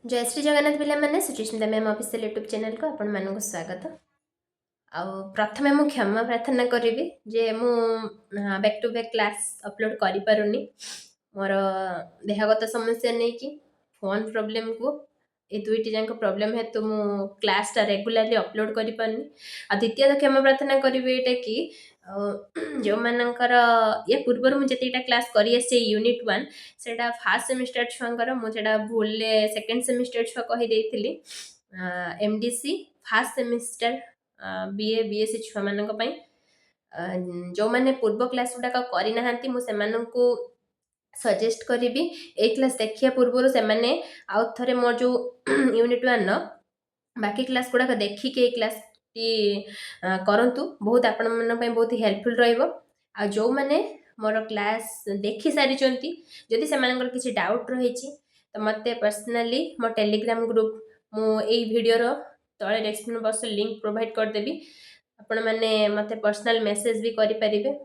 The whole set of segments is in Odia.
जय श्री जगन्नाथ पिला माने Suchismita ma'am official YouTube channel को आपण मानक स्वागत। आउ प्रथमे मु क्षमा प्रार्थना करी जे मु back to back class upload करि पारुनी मोर देहगत समस्या नै कि फोन प्रॉब्लम को ए दुईटी जाक प्रॉब्लम है तो मु क्लास टा रेगुलरली अपलोड करि पारुनी। आ द्वितीय क्षमा प्रार्थना करी एटा कि जो मानकर या पूर्व मुझे जेटा क्लास करी आसे यूनिट 1 सेटा फर्स्ट सेमिस्टर छुआंकर मु सेटा भूल सेकंड सेमिस्टर छुआ कहि देइथिली MDC first semester BA BSc छुआ मानक पई जो माने पूर्व क्लास गुडा करि नाहंती मु सेमानंकु सजेस्ट करी ए क्लास देखिया पूर्व से माने आउ थरे मोर जो यूनिट 1 न बाकी क्लास गुडा देखि के क्लास टी करंतु बहुत आपण मन पई बहुत हेल्पफुल रहइबो। आ जो माने मोर क्लास देखि सारी चंती जदि से मानकर किछि डाउट रहिछि तो मते पर्सनली मो टेलीग्राम ग्रुप मु एई वीडियो रो तळे डिस्क्रिप्शन बॉक्स लिंक प्रोवाइड कर देबी आपण माने मते पर्सनल मेसेज भी करि परिबे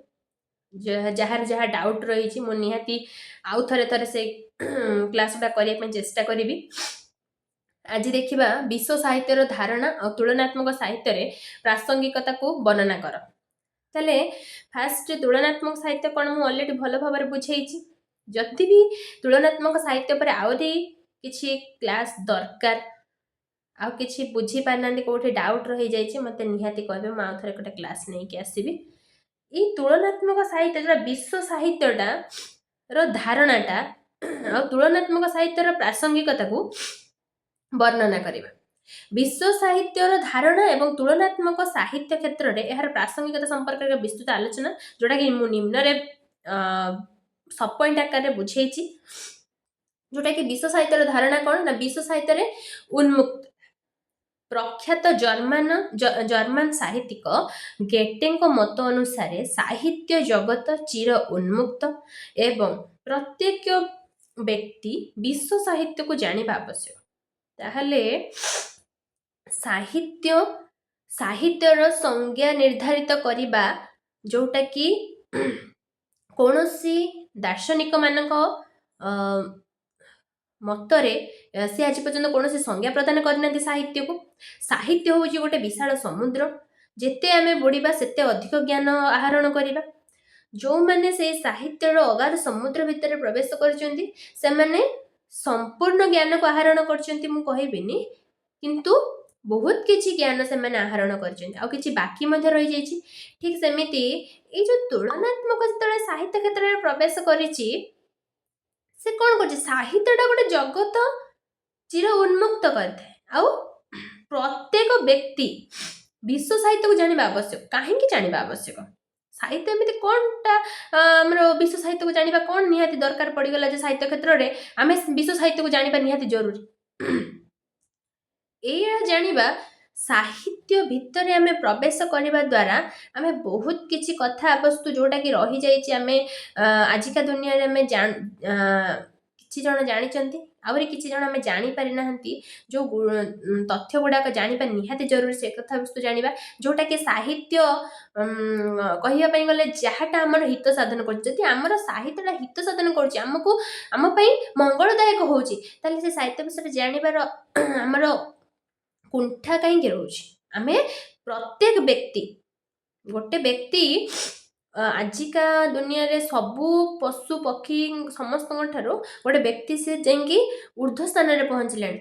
जहाँ जहाँ डाउट रही मु निहाती आउ थरे थरे से क्लास गुडा करिया पई चेष्टा करिबी। आज देखिबा विश्व साहित्यर धारणा और तुलनात्मक साहित्य रे प्रासंगिकता को वर्णना कर। तले फास्ट तुलनात्मक साहित्य कोन मु ऑलरेडी भलो भाबरे बुझेइछि जति भी तुलनात्मक साहित्य पर आउरी किछि क्लास दरकार आ किछि बुझी पारनांती कोठी डाउट रही जाइछि मते निहाती कहबे म आउ थरे कोटा क्लास नै के आसीबी। ई तुलनात्मक साहित्य जो विश्व साहित्यटा रो धारणाटा और तुलनात्मक साहित्यर प्रासंगिकता को वर्णना करिबा। विश्व साहित्यर धारणा एवं तुलनात्मक साहित्य क्षेत्र रे एहार प्रासंगिकता संपर्क रे विस्तृत आलोचना जोटा कि मु निम्न रे सब पॉइंट आकार रे बुझेइछि जोटा कि विश्व साहित्यर धारणा कोन ना विश्व साहित्य रे उन्मुक्त प्रख्यात जर्मन साहित्यिक गेटेଙ୍କ मत अनुसार साहित्य जगत चिर उन्मुक्त एवं प्रत्येक व्यक्ति विश्व साहित्य को जानिबा आवश्यक। ताहले साहित्य साहित्यर संज्ञा निर्धारित करिबा जोटा कि कोनोसी दार्शनिक मानक मतरे से आज पर्यंत कौन संज्ञा प्रदान करना साहित्य को। साहित्य हूँ गोटे विशाल समुद्र जेते आमे बुड़ीबा सेते अधिक ज्ञान आहरण करिबा। जो माने से साहित्यर अगाध समुद्र भितर प्रवेश करचंती से माने संपूर्ण ज्ञान को आहरण करचंती मु कहिबिनी किंतु बहुत किछि ज्ञान से माने आहरण करचंती आ किछि बाकी मध्ये रहि जाइछि। ठीक सेमिति ए जो तुलनात्मक जतले साहित्य क्षेत्र में प्रवेश करिछि से कौन कर साहित्यटा गोटे जगत चिर उन्मुक्त करते आउ प्रत्येक व्यक्ति विश्व साहित्य को जानिबा आवश्यक। कहीं जानिबा आवश्यक साहित्य एमती कौनटा आमर विश्व साहित्य को जानिबा कौन निहाती दरकार पड़गला जे साहित्य क्षेत्र में आम विश्व साहित्य को जानिबा निहाती जरूरी। एया जानिबा साहित्य भितर आमे प्रवेश करने द्वारा आमे बहुत किछि कथा वस्तु जोटा कि रही जाइछि आमे आजिका दुनिया रे आमे किछि जण जानिचंती आउरी किछि जण आमे जानि पारि नाहंती जो तथ्य गुडाक जानिबा निहाती जरूरी से कथा वस्तु जानिबा जोटा कि साहित्य कहिया पई गले जहाटा हमर हित साधन कर जति हमर साहित्यटा हित साधन करछि हमकु हम पई मंगलदायक होउछि ताले से साहित्य विषय जानिबार हमर कुंठा कहीं रोचे आमे प्रत्येक व्यक्ति गोटे व्यक्ति आजिका दुनिया रे सबु पशु पक्षी समस्त गोटे व्यक्ति से जेंगी ऊर्ध्व स्थान रे पहुंचलानी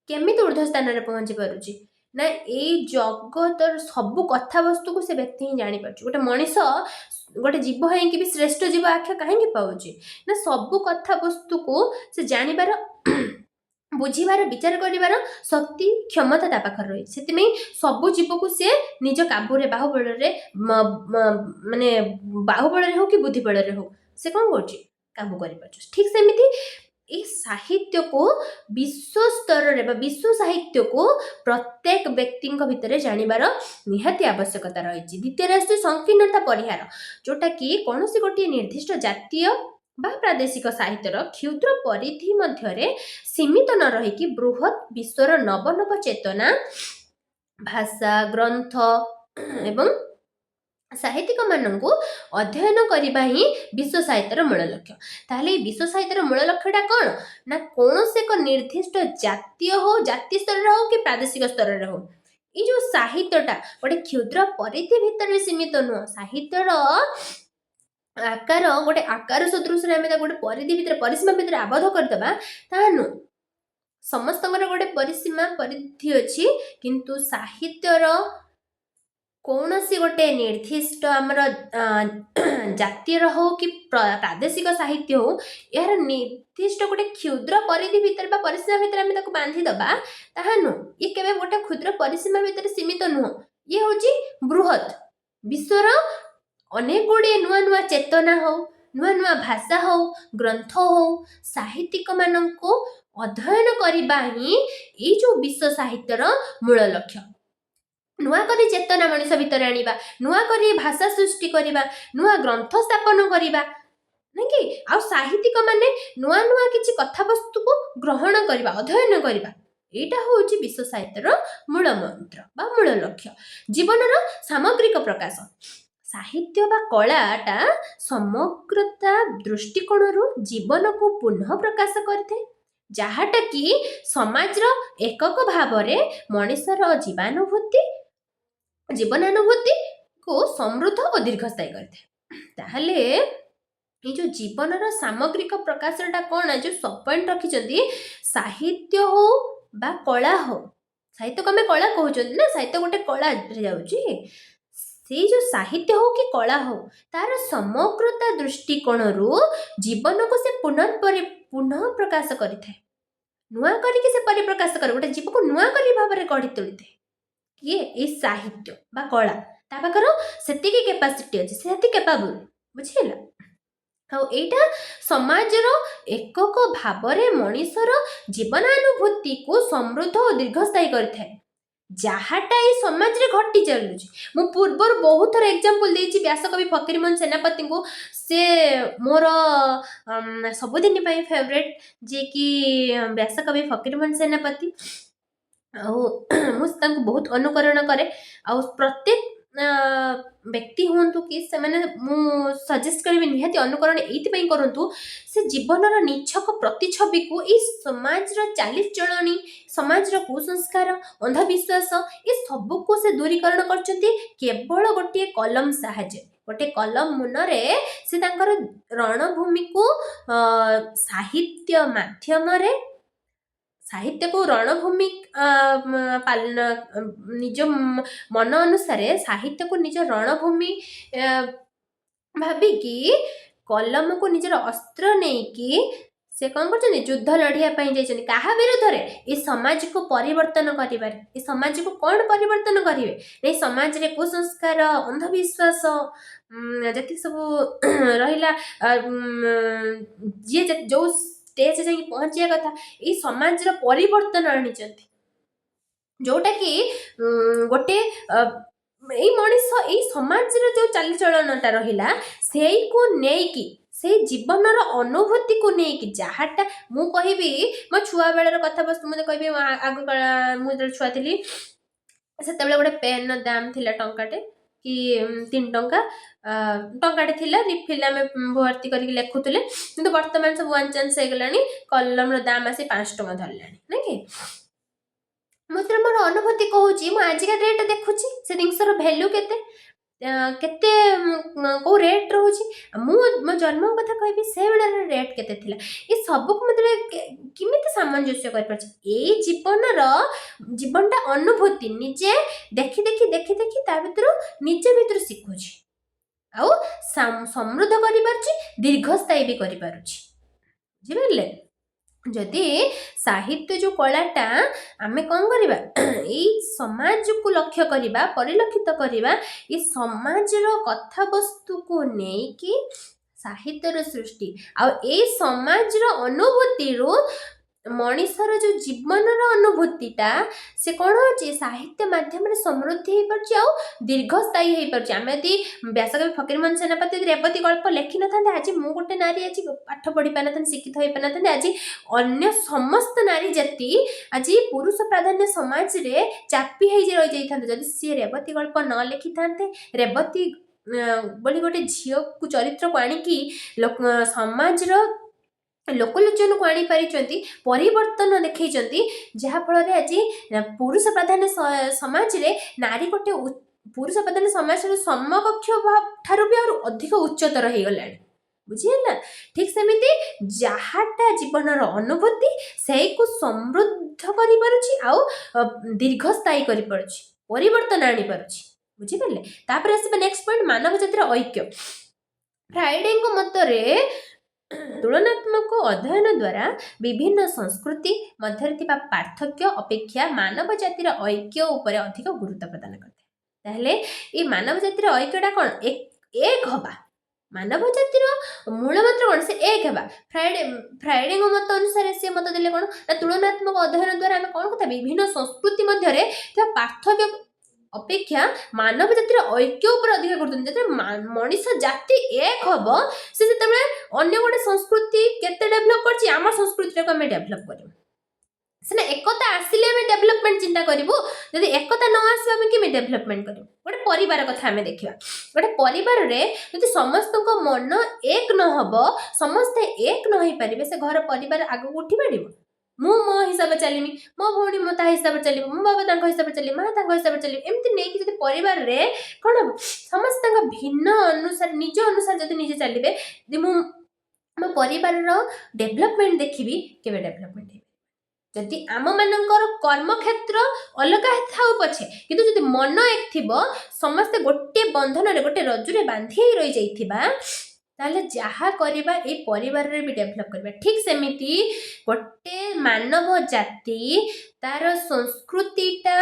केमिति ऊर्ध्व स्थान रे पहुंची पारुची ना ए जगत सबु कथा वस्तु को से व्यक्ति ही जानी पारुची। गोटे मनीष गोटे जीव है कि भी श्रेष्ठ जीव आख्या कहीं पाउची ना सबु कथा वस्तु को से जानिबार बुझीबार विचार करिबार शक्ति क्षमता ता पाखर रही से सबु जीव को सी निज काबू बाहुबल माने बाहुबल हो कि बुद्धिबल हो से कौन कर काबू कर। ठीक सेमिति ए साहित्य को विश्व स्तर रे विश्व साहित्य को प्रत्येक व्यक्ति भितर जानिबार निहाती आवश्यकता रही। द्वितीय राष्ट्रीय संकीर्णता परिहार जोटा कि कौन गोटे निर्दिष्ट जातीय बा प्रादेशिक साहित्यर क्षुद्र परिधि मध्य सीमित न रही कि बृहत विश्वर नव नव चेतना भाषा ग्रंथ एवं ସାହିତ୍ୟିକ ମାନଙ୍କୁ ଅଧ୍ୟୟନ କରିବା ହିଁ ବିଶ୍ୱ ସାହିତ୍ୟର ମୂଳ ଲକ୍ଷ୍ୟ। ତାହେଲେ ଏଇ ବିଶ୍ୱ ସାହିତ୍ୟର ମୂଳ ଲକ୍ଷ୍ୟଟା କ'ଣ ନା କୌଣସି ଏକ ନିର୍ଦ୍ଦିଷ୍ଟ ଜାତୀୟ ହଉ, ଜାତି ସ୍ତରରେ ହଉ କି ପ୍ରାଦେଶିକ ସ୍ତରରେ ହଉ, ଏଇ ଯୋଉ ସାହିତ୍ୟଟା ଗୋଟେ କ୍ଷୁଦ୍ର ପରିଧି ଭିତରେ ସୀମିତ ନୁହଁ। ସାହିତ୍ୟର ଆକାର ଗୋଟେ ଆକାର ସଦୃଶରେ ଆମେ ତାକୁ ଗୋଟେ ପରିଧି ଭିତରେ, ପରିସୀମା ଭିତରେ ଆବଦ୍ଧ କରିଦେବା ତାହା ନୁହଁ। ସମସ୍ତଙ୍କର ଗୋଟେ ପରିସୀମା ପରିଧି ଅଛି, କିନ୍ତୁ ସାହିତ୍ୟର କୌଣସି ଗୋଟେ ନିର୍ଦ୍ଦିଷ୍ଟ ଆମର ଜାତୀୟର ହଉ କି ପ୍ରାଦେଶିକ ସାହିତ୍ୟ ହଉ, ଏହାର ନିର୍ଦ୍ଦିଷ୍ଟ ଗୋଟେ କ୍ଷୁଦ୍ର ପରିଧି ଭିତରେ ବା ପରିସୀମା ଭିତରେ ଆମେ ତାକୁ ବାନ୍ଧିଦେବା ତାହା ନୁହଁ। ଇଏ କେବେ ଗୋଟେ କ୍ଷୁଦ୍ର ପରିସୀମା ଭିତରେ ସୀମିତ ନୁହଁ। ଇଏ ହେଉଛି ବୃହତ୍ ବିଶ୍ୱର ଅନେକ ଗୁଡ଼ିଏ ନୂଆ ନୂଆ ଚେତନା ହଉ, ନୂଆ ନୂଆ ଭାଷା ହଉ, ଗ୍ରନ୍ଥ ହଉ, ସାହିତ୍ୟିକମାନଙ୍କୁ ଅଧ୍ୟୟନ କରିବା ହିଁ ଏଇ ଯୋଉ ବିଶ୍ୱ ସାହିତ୍ୟର ମୂଳ ଲକ୍ଷ୍ୟ। ନୂଆ କରି ଚେତନା ମଣିଷ ଭିତରେ ଆଣିବା, ନୂଆ କରି ଭାଷା ସୃଷ୍ଟି କରିବା, ନୂଆ ଗ୍ରନ୍ଥ ସ୍ଥାପନ କରିବା, ନାଇଁ କି? ଆଉ ସାହିତ୍ୟିକ ମାନେ ନୂଆ ନୂଆ କିଛି କଥାବସ୍ତୁକୁ ଗ୍ରହଣ କରିବା, ଅଧ୍ୟୟନ କରିବା, ଏଇଟା ହେଉଛି ବିଶ୍ୱ ସାହିତ୍ୟର ମୂଳ ମନ୍ତ୍ର ବା ମୂଳ ଲକ୍ଷ୍ୟ। ଜୀବନର ସାମଗ୍ରିକ ପ୍ରକାଶ। ସାହିତ୍ୟ ବା କଳାଟା ସମଗ୍ରତା ଦୃଷ୍ଟିକୋଣରୁ ଜୀବନକୁ ପୁନଃ ପ୍ରକାଶ କରିଥାଏ, ଯାହାଟା କି ସମାଜର ଏକକ ଭାବରେ ମଣିଷର ଜୀବନାନୁଭୂତିକୁ ସମୃଦ୍ଧ ଓ ଦୀର୍ଘସ୍ଥାୟୀ କରିଥାଏ। ତାହେଲେ ଏଇ ଯୋଉ ଜୀବନର ସାମଗ୍ରିକ ପ୍ରକାଶଟା କ'ଣ, ଯୋଉ ସବ୍ ପଏଣ୍ଟ ରଖିଛନ୍ତି, ସାହିତ୍ୟ ହଉ ବା କଳା ହଉ, ସାହିତ୍ୟକୁ ଆମେ କଳା କହୁଛନ୍ତି ନା, ସାହିତ୍ୟ ଗୋଟେ କଳାରେ ଯାଉଛି। ସେଇ ଯୋଉ ସାହିତ୍ୟ ହଉ କି କଳା ହଉ, ତାର ସମଗ୍ରତା ଦୃଷ୍ଟିକୋଣରୁ ଜୀବନକୁ ସେ ପୁନଃ ପ୍ରକାଶ କରିଥାଏ, ନୂଆ କରିକି ସେ ପରିପ୍ରକାଶ କରେ, ଗୋଟେ ଜୀବକୁ ନୂଆ କରି ଭାବରେ ଗଢ଼ି ତୋଳିଥାଏ। କିଏ? ଏଇ ସାହିତ୍ୟ ବା କଳା। ତା ପାଖର ସେତିକି କେପାସିଟି ଅଛି, ସେତିକି କେପାବୁଲ, ବୁଝିଲା? ଆଉ ଏଇଟା ସମାଜର ଏକକ ଭାବରେ ମଣିଷର ଜୀବନାନୁଭୂତିକୁ ସମୃଦ୍ଧ ଓ ଦୀର୍ଘସ୍ଥାୟୀ କରିଥାଏ, ଯାହାଟା ଏଇ ସମାଜରେ ଘଟି ଚାଲୁଛି। ମୁଁ ପୂର୍ବରୁ ବହୁତ ଥର ଏକ୍ଜାମ୍ପଲ ଦେଇଛି ବ୍ୟାସକବି ଫକୀରମୋହନ ସେନାପତିଙ୍କୁ। ସେ ମୋର ସବୁଦିନ ପାଇଁ ଫେଭରେଟ୍, ଯିଏକି ବ୍ୟାସକବି ଫକୀରମୋହନ ସେନାପତି। ଆଉ ମୁଁ ତାଙ୍କୁ ବହୁତ ଅନୁକରଣ କରେ। ଆଉ ପ୍ରତ୍ୟେକ ବ୍ୟକ୍ତି ହୁଅନ୍ତୁ କି ସେମାନେ, ମୁଁ ସଜେଷ୍ଟ କରିବି ନିହାତି ଅନୁକରଣ ଏଇଥିପାଇଁ କରନ୍ତୁ, ସେ ଜୀବନର ନିଛକ ପ୍ରତିଛବିକୁ ଏଇ ସମାଜର ଚାଲିଚଳଣି, ସମାଜର କୁସଂସ୍କାର, ଅନ୍ଧବିଶ୍ୱାସ, ଏ ସବୁକୁ ସେ ଦୂରୀକରଣ କରିଛନ୍ତି କେବଳ ଗୋଟିଏ କଲମ ସାହାଯ୍ୟରେ। ଗୋଟେ କଲମ ମୁନରେ ସେ ତାଙ୍କର ରଣଭୂମିକୁ ସାହିତ୍ୟ ମାଧ୍ୟମରେ, ସାହିତ୍ୟକୁ ରଣଭୂମି ନିଜ ମନ ଅନୁସାରେ ସାହିତ୍ୟକୁ ନିଜ ରଣଭୂମି ଭାବିକି, କଲମକୁ ନିଜର ଅସ୍ତ୍ର ନେଇକି ସେ କ'ଣ କରୁଛନ୍ତି, ଯୁଦ୍ଧ ଲଢ଼ିବା ପାଇଁ ଯାଇଛନ୍ତି। କାହା ବିରୁଦ୍ଧରେ? ଏ ସମାଜକୁ ପରିବର୍ତ୍ତନ କରିବାରେ। ଏ ସମାଜକୁ କ'ଣ ପରିବର୍ତ୍ତନ କରିବେ? ଏ ସମାଜରେ କୁସଂସ୍କାର, ଅନ୍ଧବିଶ୍ୱାସ, ଯେତିକି ସବୁ ରହିଲା, ଯିଏ ଯୋଉ ଷ୍ଟେଜ୍ ଯାଇକି ପହଞ୍ଚିବା କଥା, ଏଇ ସମାଜର ପରିବର୍ତ୍ତନ ଆଣିଛନ୍ତି, ଯୋଉଟା କି ଗୋଟେ ଏଇ ମଣିଷ, ଏଇ ସମାଜର ଯୋଉ ଚାଲିଚଳନଟା ରହିଲା, ସେଇକୁ ନେଇକି, ସେଇ ଜୀବନର ଅନୁଭୂତିକୁ ନେଇକି, ଯାହାଟା ମୁଁ କହିବି ମୋ ଛୁଆବେଳର କଥାବସ୍ତୁ, ମୁଁ କହିବି ଆଗ କାଳ, ମୁଁ ଯେତେବେଳେ ଛୁଆ ଥିଲି ସେତେବେଳେ ଗୋଟେ ପେନ୍ର ଦାମ ଥିଲା ଟଙ୍କାଟେ କି 3 ଟଙ୍କା, ଟଙ୍କାଟେ ଥିଲା, ରିଫିଲ୍ ଆମେ ଭର୍ତ୍ତି କରିକି ଲେଖୁଥିଲେ। କିନ୍ତୁ ବର୍ତ୍ତମାନ ସବୁ 1 ଚାନ୍ସ ହେଇଗଲାଣି, କଲମର ଦାମ ଆସି 5 ଟଙ୍କା ଧରିଲାଣି, ନାଇଁ କି? ମୁଁ ଯେତେବେଳେ ମୋର ଅନୁଭୂତି କହୁଛି, ମୁଁ ଆଜିକା ଡେଟ୍ ଦେଖୁଛି ସେ ଜିନିଷର ଭ୍ୟାଲ୍ୟୁ କେତେ କୋଉ ରେଟ୍ ରହୁଛି। ମୁଁ ମୋ ଜନ୍ମ କଥା କହିବି, ସେ ବେଳର ରେଟ୍ କେତେ ଥିଲା, ଏ ସବୁକୁ ମୁଁ କେମିତି ସାମଞ୍ଜସ୍ୟ କରିପାରୁଛି। ଏଇ ଜୀବନଟା ଅନୁଭୂତି, ନିଜେ ଦେଖି ତା ଭିତରୁ ନିଜ ଭିତରୁ ଶିଖୁଛି, ଆଉ ସମୃଦ୍ଧ କରିପାରୁଛି, ଦୀର୍ଘସ୍ଥାୟୀ ବି କରିପାରୁଛି। ବୁଝିପାରିଲେ? ଯଦି ସାହିତ୍ୟ ଯୋଉ କଳାଟା ଆମେ କ'ଣ କରିବା, ଏଇ ସମାଜକୁ ଲକ୍ଷ୍ୟ କରିବା, ପରିଲକ୍ଷିତ କରିବା, ଏ ସମାଜର କଥାବସ୍ତୁକୁ ନେଇକି ସାହିତ୍ୟର ସୃଷ୍ଟି, ଆଉ ଏଇ ସମାଜର ଅନୁଭୂତିରୁ ମଣିଷର ଯୋଉ ଜୀବନର ଅନୁଭୂତିଟା ସେ କ'ଣ ହେଉଛି, ସାହିତ୍ୟ ମାଧ୍ୟମରେ ସମୃଦ୍ଧି ହେଇପାରୁଛି ଆଉ ଦୀର୍ଘସ୍ଥାୟୀ ହେଇପାରୁଛି। ଆମେ ଯଦି ବ୍ୟାସକବି ଫକୀରମୋହନ ସେନାପତି ରେବତୀ ଗଳ୍ପ ଲେଖିନଥାନ୍ତେ, ଆଜି ମୁଁ ଗୋଟେ ନାରୀ ଆଜି ପାଠ ପଢ଼ି ପାରିନଥାନ୍ତି, ଶିକ୍ଷିତ ହେଇପାରିନଥାନ୍ତି, ଆଜି ଅନ୍ୟ ସମସ୍ତ ନାରୀ ଜାତି ଆଜି ପୁରୁଷ ପ୍ରାଧାନ୍ୟ ସମାଜରେ ଚାପି ହେଇକି ରହିଯାଇଥାନ୍ତେ, ଯଦି ସିଏ ରେବତୀ ଗଳ୍ପ ନ ଲେଖିଥାନ୍ତେ, ରେବତୀ ବୋଲି ଗୋଟେ ଝିଅକୁ ଚରିତ୍ରକୁ ଆଣିକି ସମାଜର ଲୋକଲୋଚନକୁ ଆଣିପାରିଛନ୍ତି, ପରିବର୍ତ୍ତନ ଦେଖେଇଛନ୍ତି, ଯାହାଫଳରେ ଆଜି ପୁରୁଷ ପ୍ରାଧାନ୍ୟ ସମାଜରେ ନାରୀ ଗୋଟେ ପୁରୁଷ ପ୍ରଧାନ ସମାଜର ସମକକ୍ଷ ଠାରୁ ବି ଆହୁରି ଅଧିକ ଉଚ୍ଚତର ହେଇଗଲାଣି। ବୁଝିହେଲା? ଠିକ ସେମିତି ଯାହାଟା ଜୀବନର ଅନୁଭୂତି ସେଇକୁ ସମୃଦ୍ଧ କରିପାରୁଛି ଆଉ ଦୀର୍ଘସ୍ଥାୟୀ କରିପାରୁଛି, ପରିବର୍ତ୍ତନ ଆଣିପାରୁଛି। ବୁଝିପାରିଲେ? ତାପରେ ଆସିବା ନେକ୍ସଟ ପଏଣ୍ଟ, ମାନବ ଜାତିର ଐକ୍ୟ। ଫ୍ରାଇଡେଙ୍କ ମତରେ ତୁଳନାତ୍ମକ ଅଧ୍ୟୟନ ଦ୍ୱାରା ବିଭିନ୍ନ ସଂସ୍କୃତି ମଧ୍ୟରେ ଥିବା ପାର୍ଥକ୍ୟ ଅପେକ୍ଷା ମାନବ ଜାତିର ଐକ୍ୟ ଉପରେ ଅଧିକ ଗୁରୁତ୍ୱ ପ୍ରଦାନ କରିଥାଏ। ତାହେଲେ ଏଇ ମାନବ ଜାତିର ଐକ୍ୟଟା କ'ଣ? ଏକ ହବା। ମାନବ ଜାତିର ମୂଳ ମନ୍ତ୍ର କ'ଣ? ସେ ଏକ ହେବା। ଫ୍ରାଇଡେଙ୍କ ମତ ଅନୁସାରେ ସେ ମତ ଦେଲେ କ'ଣ ନା ତୁଳନାତ୍ମକ ଅଧ୍ୟୟନ ଦ୍ୱାରା ଆମେ କ'ଣ କଥା, ବିଭିନ୍ନ ସଂସ୍କୃତି ମଧ୍ୟରେ ଥିବା ପାର୍ଥକ୍ୟ ଅପେକ୍ଷା ମାନବ ଜାତିର ଐକ୍ୟ ଉପରେ ଅଧିକ ଗୁରୁତ୍ୱ। ଯେତେବେଳେ ମଣିଷ ଜାତି ଏକ ହବ, ସେ ଯେତେବେଳେ ଅନ୍ୟ ଗୋଟେ ସଂସ୍କୃତି କେତେ ଡେଭଲପ କରିଛି, ଆମ ସଂସ୍କୃତିଟାକୁ ଆମେ ଡେଭଲପ କରିବୁ। ସିନା ଏକତା ଆସିଲେ ଆମେ ଡେଭଲପମେଣ୍ଟ ଚିନ୍ତା କରିବୁ, ଯଦି ଏକତା ନ ଆସିବ ଆମେ କେମିତି ଡେଭଲପମେଣ୍ଟ କରିବୁ? ଗୋଟେ ପରିବାର କଥା ଆମେ ଦେଖିବା। ଗୋଟେ ପରିବାରରେ ଯଦି ସମସ୍ତଙ୍କ ମନ ଏକ ନ ହବ, ସମସ୍ତେ ଏକ ନ ହେଇପାରିବେ, ସେ ଘର ପରିବାର ଆଗକୁ ଉଠି ପାରିବ? ମୁଁ ମୋ ହିସାବରେ ଚାଲିମି, ମୋ ଭଉଣୀ ମୋ ତା ହିସାବରେ ଚାଲିବ, ମୋ ବାବା ତାଙ୍କ ହିସାବରେ ଚାଲିବ, ମା ତାଙ୍କ ହିସାବରେ ଚାଲିବ, ଏମିତି ନେଇକି ଯଦି ପରିବାରରେ କ'ଣ ହବ, ସମସ୍ତେ ତାଙ୍କ ଭିନ୍ନ ଅନୁସାରେ ନିଜ ଅନୁସାରେ ଯଦି ନିଜେ ଚାଲିବେ, ଯଦି ମୁଁ ମୋ ପରିବାରର ଡେଭଲପମେଣ୍ଟ ଦେଖିବି, କେବେ ଡେଭଲପମେଣ୍ଟ ହେଇପାରିବ? ଯଦି ଆମମାନଙ୍କର କର୍ମକ୍ଷେତ୍ର ଅଲଗା ଥାଉ ପଛେ, କିନ୍ତୁ ଯଦି ମନ ଏକ ଥିବ, ସମସ୍ତେ ଗୋଟେ ବନ୍ଧନରେ ଗୋଟେ ରଜ୍ଜୁରେ ବାନ୍ଧି ହେଇ ରହିଯାଇଥିବା, ତାହେଲେ ଯାହା କରିବା ଏଇ ପରିବାରରେ ବି ଡେଭଲପ କରିବା। ଠିକ ସେମିତି ଗୋଟେ ମାନବ ଜାତି ତାର ସଂସ୍କୃତିଟା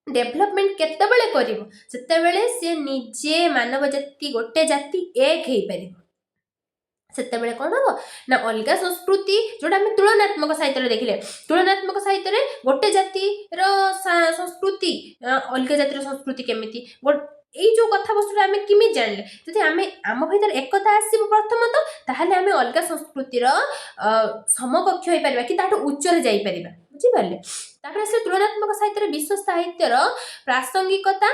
ଡେଭଲପମେଣ୍ଟ କେତେବେଳେ କରିବ? ସେତେବେଳେ ସେ ନିଜେ ମାନବ ଜାତି ଗୋଟେ ଜାତି ଏକ ହେଇପାରିବ। ସେତେବେଳେ କ'ଣ ହବ ନା ଅଲଗା ସଂସ୍କୃତି, ଯୋଉଟା ଆମେ ତୁଳନାତ୍ମକ ସାହିତ୍ୟରେ ଦେଖିଲେ, ତୁଳନାତ୍ମକ ସାହିତ୍ୟରେ ଗୋଟେ ଜାତିର ସଂସ୍କୃତି ଅଲଗା ଜାତିର ସଂସ୍କୃତି କେମିତି, ଏଇ ଯୋଉ କଥାବସ୍ତୁଟା ଆମେ କେମିତି ଜାଣିଲେ? ଯଦି ଆମେ ଆମ ଭିତରେ ଏକତା ଆସିବ ପ୍ରଥମତଃ, ତାହେଲେ ଆମେ ଅଲଗା ସଂସ୍କୃତିର ସମକକ୍ଷ ହେଇପାରିବା କି ତାଠୁ ଉଚ୍ଚରେ ଯାଇପାରିବା। ବୁଝିପାରିଲେ? ତାପରେ ଆସିଲେ ତୁଳନାତ୍ମକ ସାହିତ୍ୟରେ ବିଶ୍ୱ ସାହିତ୍ୟର ପ୍ରାସଙ୍ଗିକତା,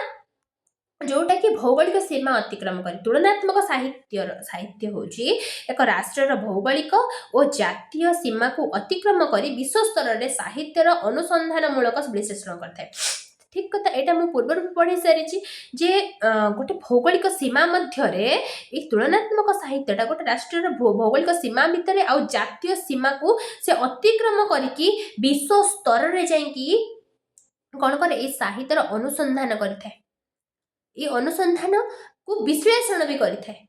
ଯୋଉଟା କି ଭୌଗୋଳିକ ସୀମା ଅତିକ୍ରମ କରେ। ତୁଳନାତ୍ମକ ସାହିତ୍ୟ ହେଉଛି ଏକ ରାଷ୍ଟ୍ରର ଭୌଗୋଳିକ ଓ ଜାତୀୟ ସୀମାକୁ ଅତିକ୍ରମ କରି ବିଶ୍ୱ ସ୍ତରରେ ସାହିତ୍ୟର ଅନୁସନ୍ଧାନମୂଳକ ବିଶ୍ଳେଷଣ କରିଥାଏ। ଠିକ କଥା, ଏଇଟା ମୁଁ ପୂର୍ବରୁ ପଢ଼ି ସାରିଛି ଯେ ଗୋଟେ ଭୌଗୋଳିକ ସୀମା ମଧ୍ୟରେ ଏଇ ତୁଳନାତ୍ମକ ସାହିତ୍ୟଟା ଗୋଟେ ରାଷ୍ଟ୍ରର ଭୌଗୋଳିକ ସୀମା ଭିତରେ ଆଉ ଜାତୀୟ ସୀମାକୁ ସେ ଅତିକ୍ରମ କରିକି ବିଶ୍ୱ ସ୍ତରରେ ଯାଇକି କ'ଣ କରେ, ଏଇ ସାହିତ୍ୟର ଅନୁସନ୍ଧାନ କରିଥାଏ। এই ଅନୁସନ୍ଧାନକୁ ବିଶ୍ଳେଷଣ ବି କରିଥାଏ।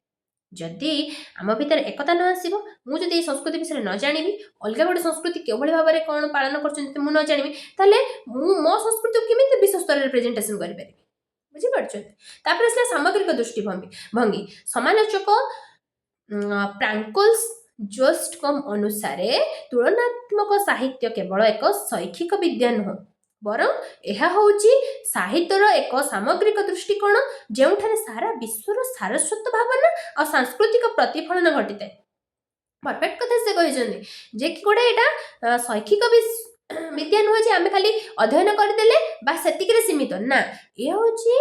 ଯଦି ଆମ ଭିତରେ ଏକତା ନ ଆସିବ, ମୁଁ ଯଦି ଏଇ ସଂସ୍କୃତି ବିଷୟରେ ନ ଜାଣିବି, ଅଲଗା ଗୋଟେ ସଂସ୍କୃତି କେଉଁଭଳି ଭାବରେ କ'ଣ ପାଳନ କରୁଛନ୍ତି ମୁଁ ନ ଜାଣିବି, ତାହେଲେ ମୁଁ ମୋ ସଂସ୍କୃତିକୁ କେମିତି ବିଶ୍ୱ ସ୍ତରରେ ପ୍ରେଜେଣ୍ଟେସନ କରିପାରିବି? ବୁଝିପାରୁଛନ୍ତି? ତାପରେ ଆସିଲା ସାମଗ୍ରିକ ଦୃଷ୍ଟିଭଙ୍ଗୀ। ସମାଲୋଚକ ପ୍ରାଙ୍କଲ୍ସ ଜୋଷ୍ଟକମ୍ ଅନୁସାରେ ତୁଳନାତ୍ମକ ସାହିତ୍ୟ କେବଳ ଏକ ଶୈକ୍ଷିକ ବିଦ୍ୟା ନୁହଁ, ବରଂ ଏହା ହେଉଛି ସାହିତ୍ୟର ଏକ ସାମଗ୍ରିକ ଦୃଷ୍ଟିକୋଣ, ଯେଉଁଠାରେ ସାରା ବିଶ୍ୱର ସାରସ୍ୱତ ଭାବନା ଆଉ ସାଂସ୍କୃତିକ ପ୍ରତିଫଳନ ଘଟିଥାଏ। ପରଫେକ୍ଟ କଥା ସେ କହିଛନ୍ତି ଯେ କି ଗୋଟେ ଏଇଟା ଶୈକ୍ଷିକ ବିଦ୍ୟା ନୁହେଁ ଯେ ଆମେ ଖାଲି ଅଧ୍ୟୟନ କରିଦେଲେ ବା ସେତିକିରେ ସୀମିତ, ନା, ଏ ହେଉଛି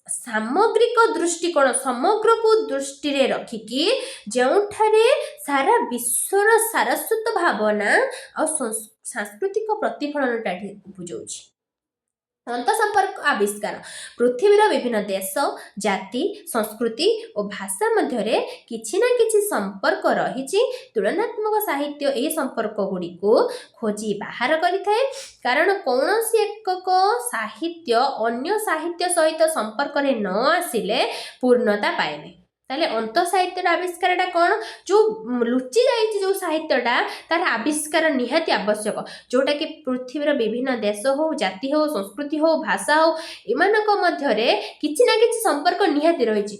ସାମଗ୍ରିକ ଦୃଷ୍ଟିକୋଣ, ସମଗ୍ରକୁ ଦୃଷ୍ଟିରେ ରଖିକି ଯେଉଁଠାରେ ସାରା ବିଶ୍ୱର ସାରସ୍ୱତ ଭାବନା ଆଉ ସାଂସ୍କୃତିକ ପ୍ରତିଫଳନଟା ବୁଝାଉଛି। ଅନ୍ତଃସମ୍ପର୍କ ଆବିଷ୍କାର। ପୃଥିବୀର ବିଭିନ୍ନ ଦେଶ, ଜାତି, ସଂସ୍କୃତି ଓ ଭାଷା ମଧ୍ୟରେ କିଛି ନା କିଛି ସମ୍ପର୍କ ରହିଛି। ତୁଳନାତ୍ମକ ସାହିତ୍ୟ ଏହି ସମ୍ପର୍କ ଗୁଡ଼ିକୁ ଖୋଜି ବାହାର କରିଥାଏ, କାରଣ କୌଣସି ଏକକ ସାହିତ୍ୟ ଅନ୍ୟ ସାହିତ୍ୟ ସହିତ ସମ୍ପର୍କରେ ନ ଆସିଲେ ପୂର୍ଣ୍ଣତା ପାଏନି। ତାହେଲେ ଅନ୍ତଃସାହିତ୍ୟର ଆବିଷ୍କାରଟା କ'ଣ? ଯୋଉ ଲୁଚି ଯାଇଛି ଯୋଉ ସାହିତ୍ୟଟା, ତାର ଆବିଷ୍କାର ନିହାତି ଆବଶ୍ୟକ, ଯୋଉଟାକି ପୃଥିବୀର ବିଭିନ୍ନ ଦେଶ ହଉ, ଜାତି ହଉ, ସଂସ୍କୃତି ହଉ, ଭାଷା ହଉ, ଏମାନଙ୍କ ମଧ୍ୟରେ କିଛି ନା କିଛି ସମ୍ପର୍କ ନିହାତି ରହିଛି,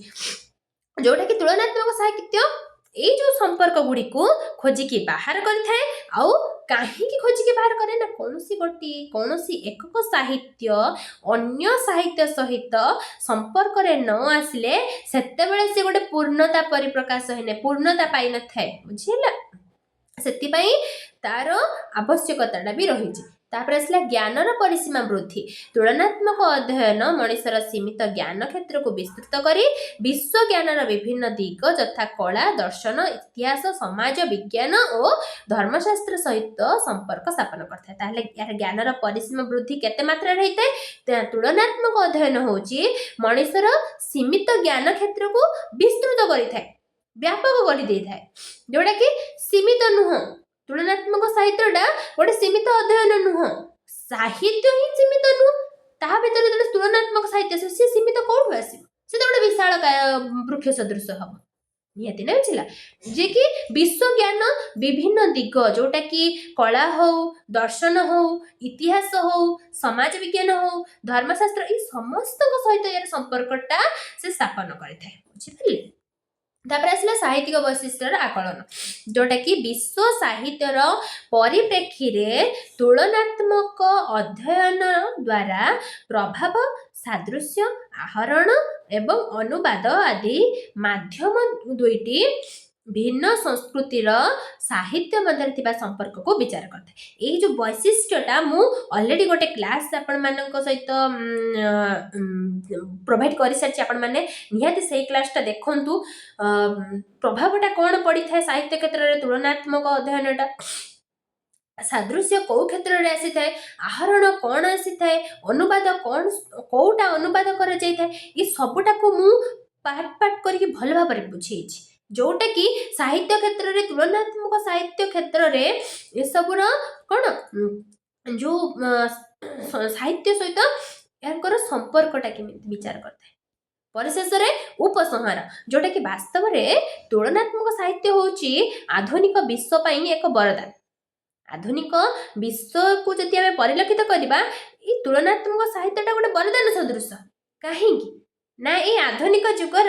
ଯୋଉଟାକି ତୁଳନାତ୍ମକ ସାହିତ୍ୟ ଏଇ ଯୋଉ ସମ୍ପର୍କ ଗୁଡ଼ିକୁ ଖୋଜିକି ବାହାର କରିଥାଏ। ଆଉ କାହିଁକି ଖୋଜିକି ବାହାର କରେ ନା କୌଣସି ଏକକ ସାହିତ୍ୟ ଅନ୍ୟ ସାହିତ୍ୟ ସହିତ ସମ୍ପର୍କରେ ନ ଆସିଲେ ସେତେବେଳେ ସେ ଗୋଟେ ପୂର୍ଣ୍ଣତା ପରିପ୍ରକାଶ ହେଇନାହିଁ, ପୂର୍ଣ୍ଣତା ପାଇନଥାଏ। ବୁଝିହେଲା? ସେଥିପାଇଁ ତାର ଆବଶ୍ୟକତାଟା ବି ରହିଛି। तापर आसला ज्ञानर परिसीमा वृद्धि। तुलनात्मक अध्ययन मनुष्यर सीमित ज्ञान क्षेत्र को विस्तृत करी विश्व ज्ञानर विभिन्न दिग यथा कला, दर्शन, इतिहास, समाज विज्ञान और धर्मशास्त्र सहित संपर्क स्थापन करता है। ताहले यार ज्ञानर परिसीमा वृद्धि केते मात्रा रहिते? तुलनात्मक अध्ययन होची मनुष्यर सीमित ज्ञान क्षेत्र को विस्तृत करिथाय, व्यापक करि देथाय, जोटा कि सीमित नुह। तुलनात्मक साहित्यटा गोटे सीमित अध्ययन नुह, साहित्य ही सीमित नुह। ता भितर जो तुलनात्मक साहित्य से सीमित कोठु आसी? से तो गोटे विशाल वृक्ष सदृश हम निहती ना बुझला, जे कि विश्व ज्ञान विभिन्न दिग जोटा कि कला हो, दर्शन हो, इतिहास हो, समाज विज्ञान हो, धर्मशास्त्र ई समस्त सहित यार संपर्कटा से स्थापन करिथाय। बुझिपारे? तापर आसला साहित्यिक वैशिष्ट्यर आकलन, जोटा कि विश्व साहित्यर परिप्रेक्षी रे तुलनात्मक अध्ययन द्वारा प्रभाव, सादृश्य, आहरण एवं अनुवाद आदि माध्यम दुईटी भिन्न संस्कृतिर साहित्य मध्य थिबा संपर्क को विचार करते। यही जो वैशिष्ट्यटा मु ऑलरेडी गोटे क्लास आपण मानक सहित प्रोवाइड कर सारी, आपण माने निहाती सेही क्लासटा देखंतु। प्रभावटा कोन पड़ी थाए साहित्य क्षेत्र रे तुलनात्मक अध्ययनटा, सादृश्य कौ क्षेत्र रे आसी थाए, आहरण कोन आसी थाए, अनुवाद कोन कोउटा अनुवाद कर जाई थाए, ई सबटा को मु पार्ट पार्ट करके भल भाव रे बुझेछि, जोटा कि साहित्य क्षेत्र रे तुलनात्मक साहित्य क्षेत्र रे ए सबुर कोन जो साहित्य सहित यार संपर्कटा केमिति विचार करथाय। परिशेष रे उपसंहार, जोटा कि वास्तव रे तुलनात्मक साहित्य होची आधुनिक विश्व पई एक वरदान। आधुनिक विश्व को जदि आमे परिलक्षित करबा, ई तुलनात्मक साहित्यटा गोटे वरदान सदृश। काहेकि ना ए आधुनिक जुगर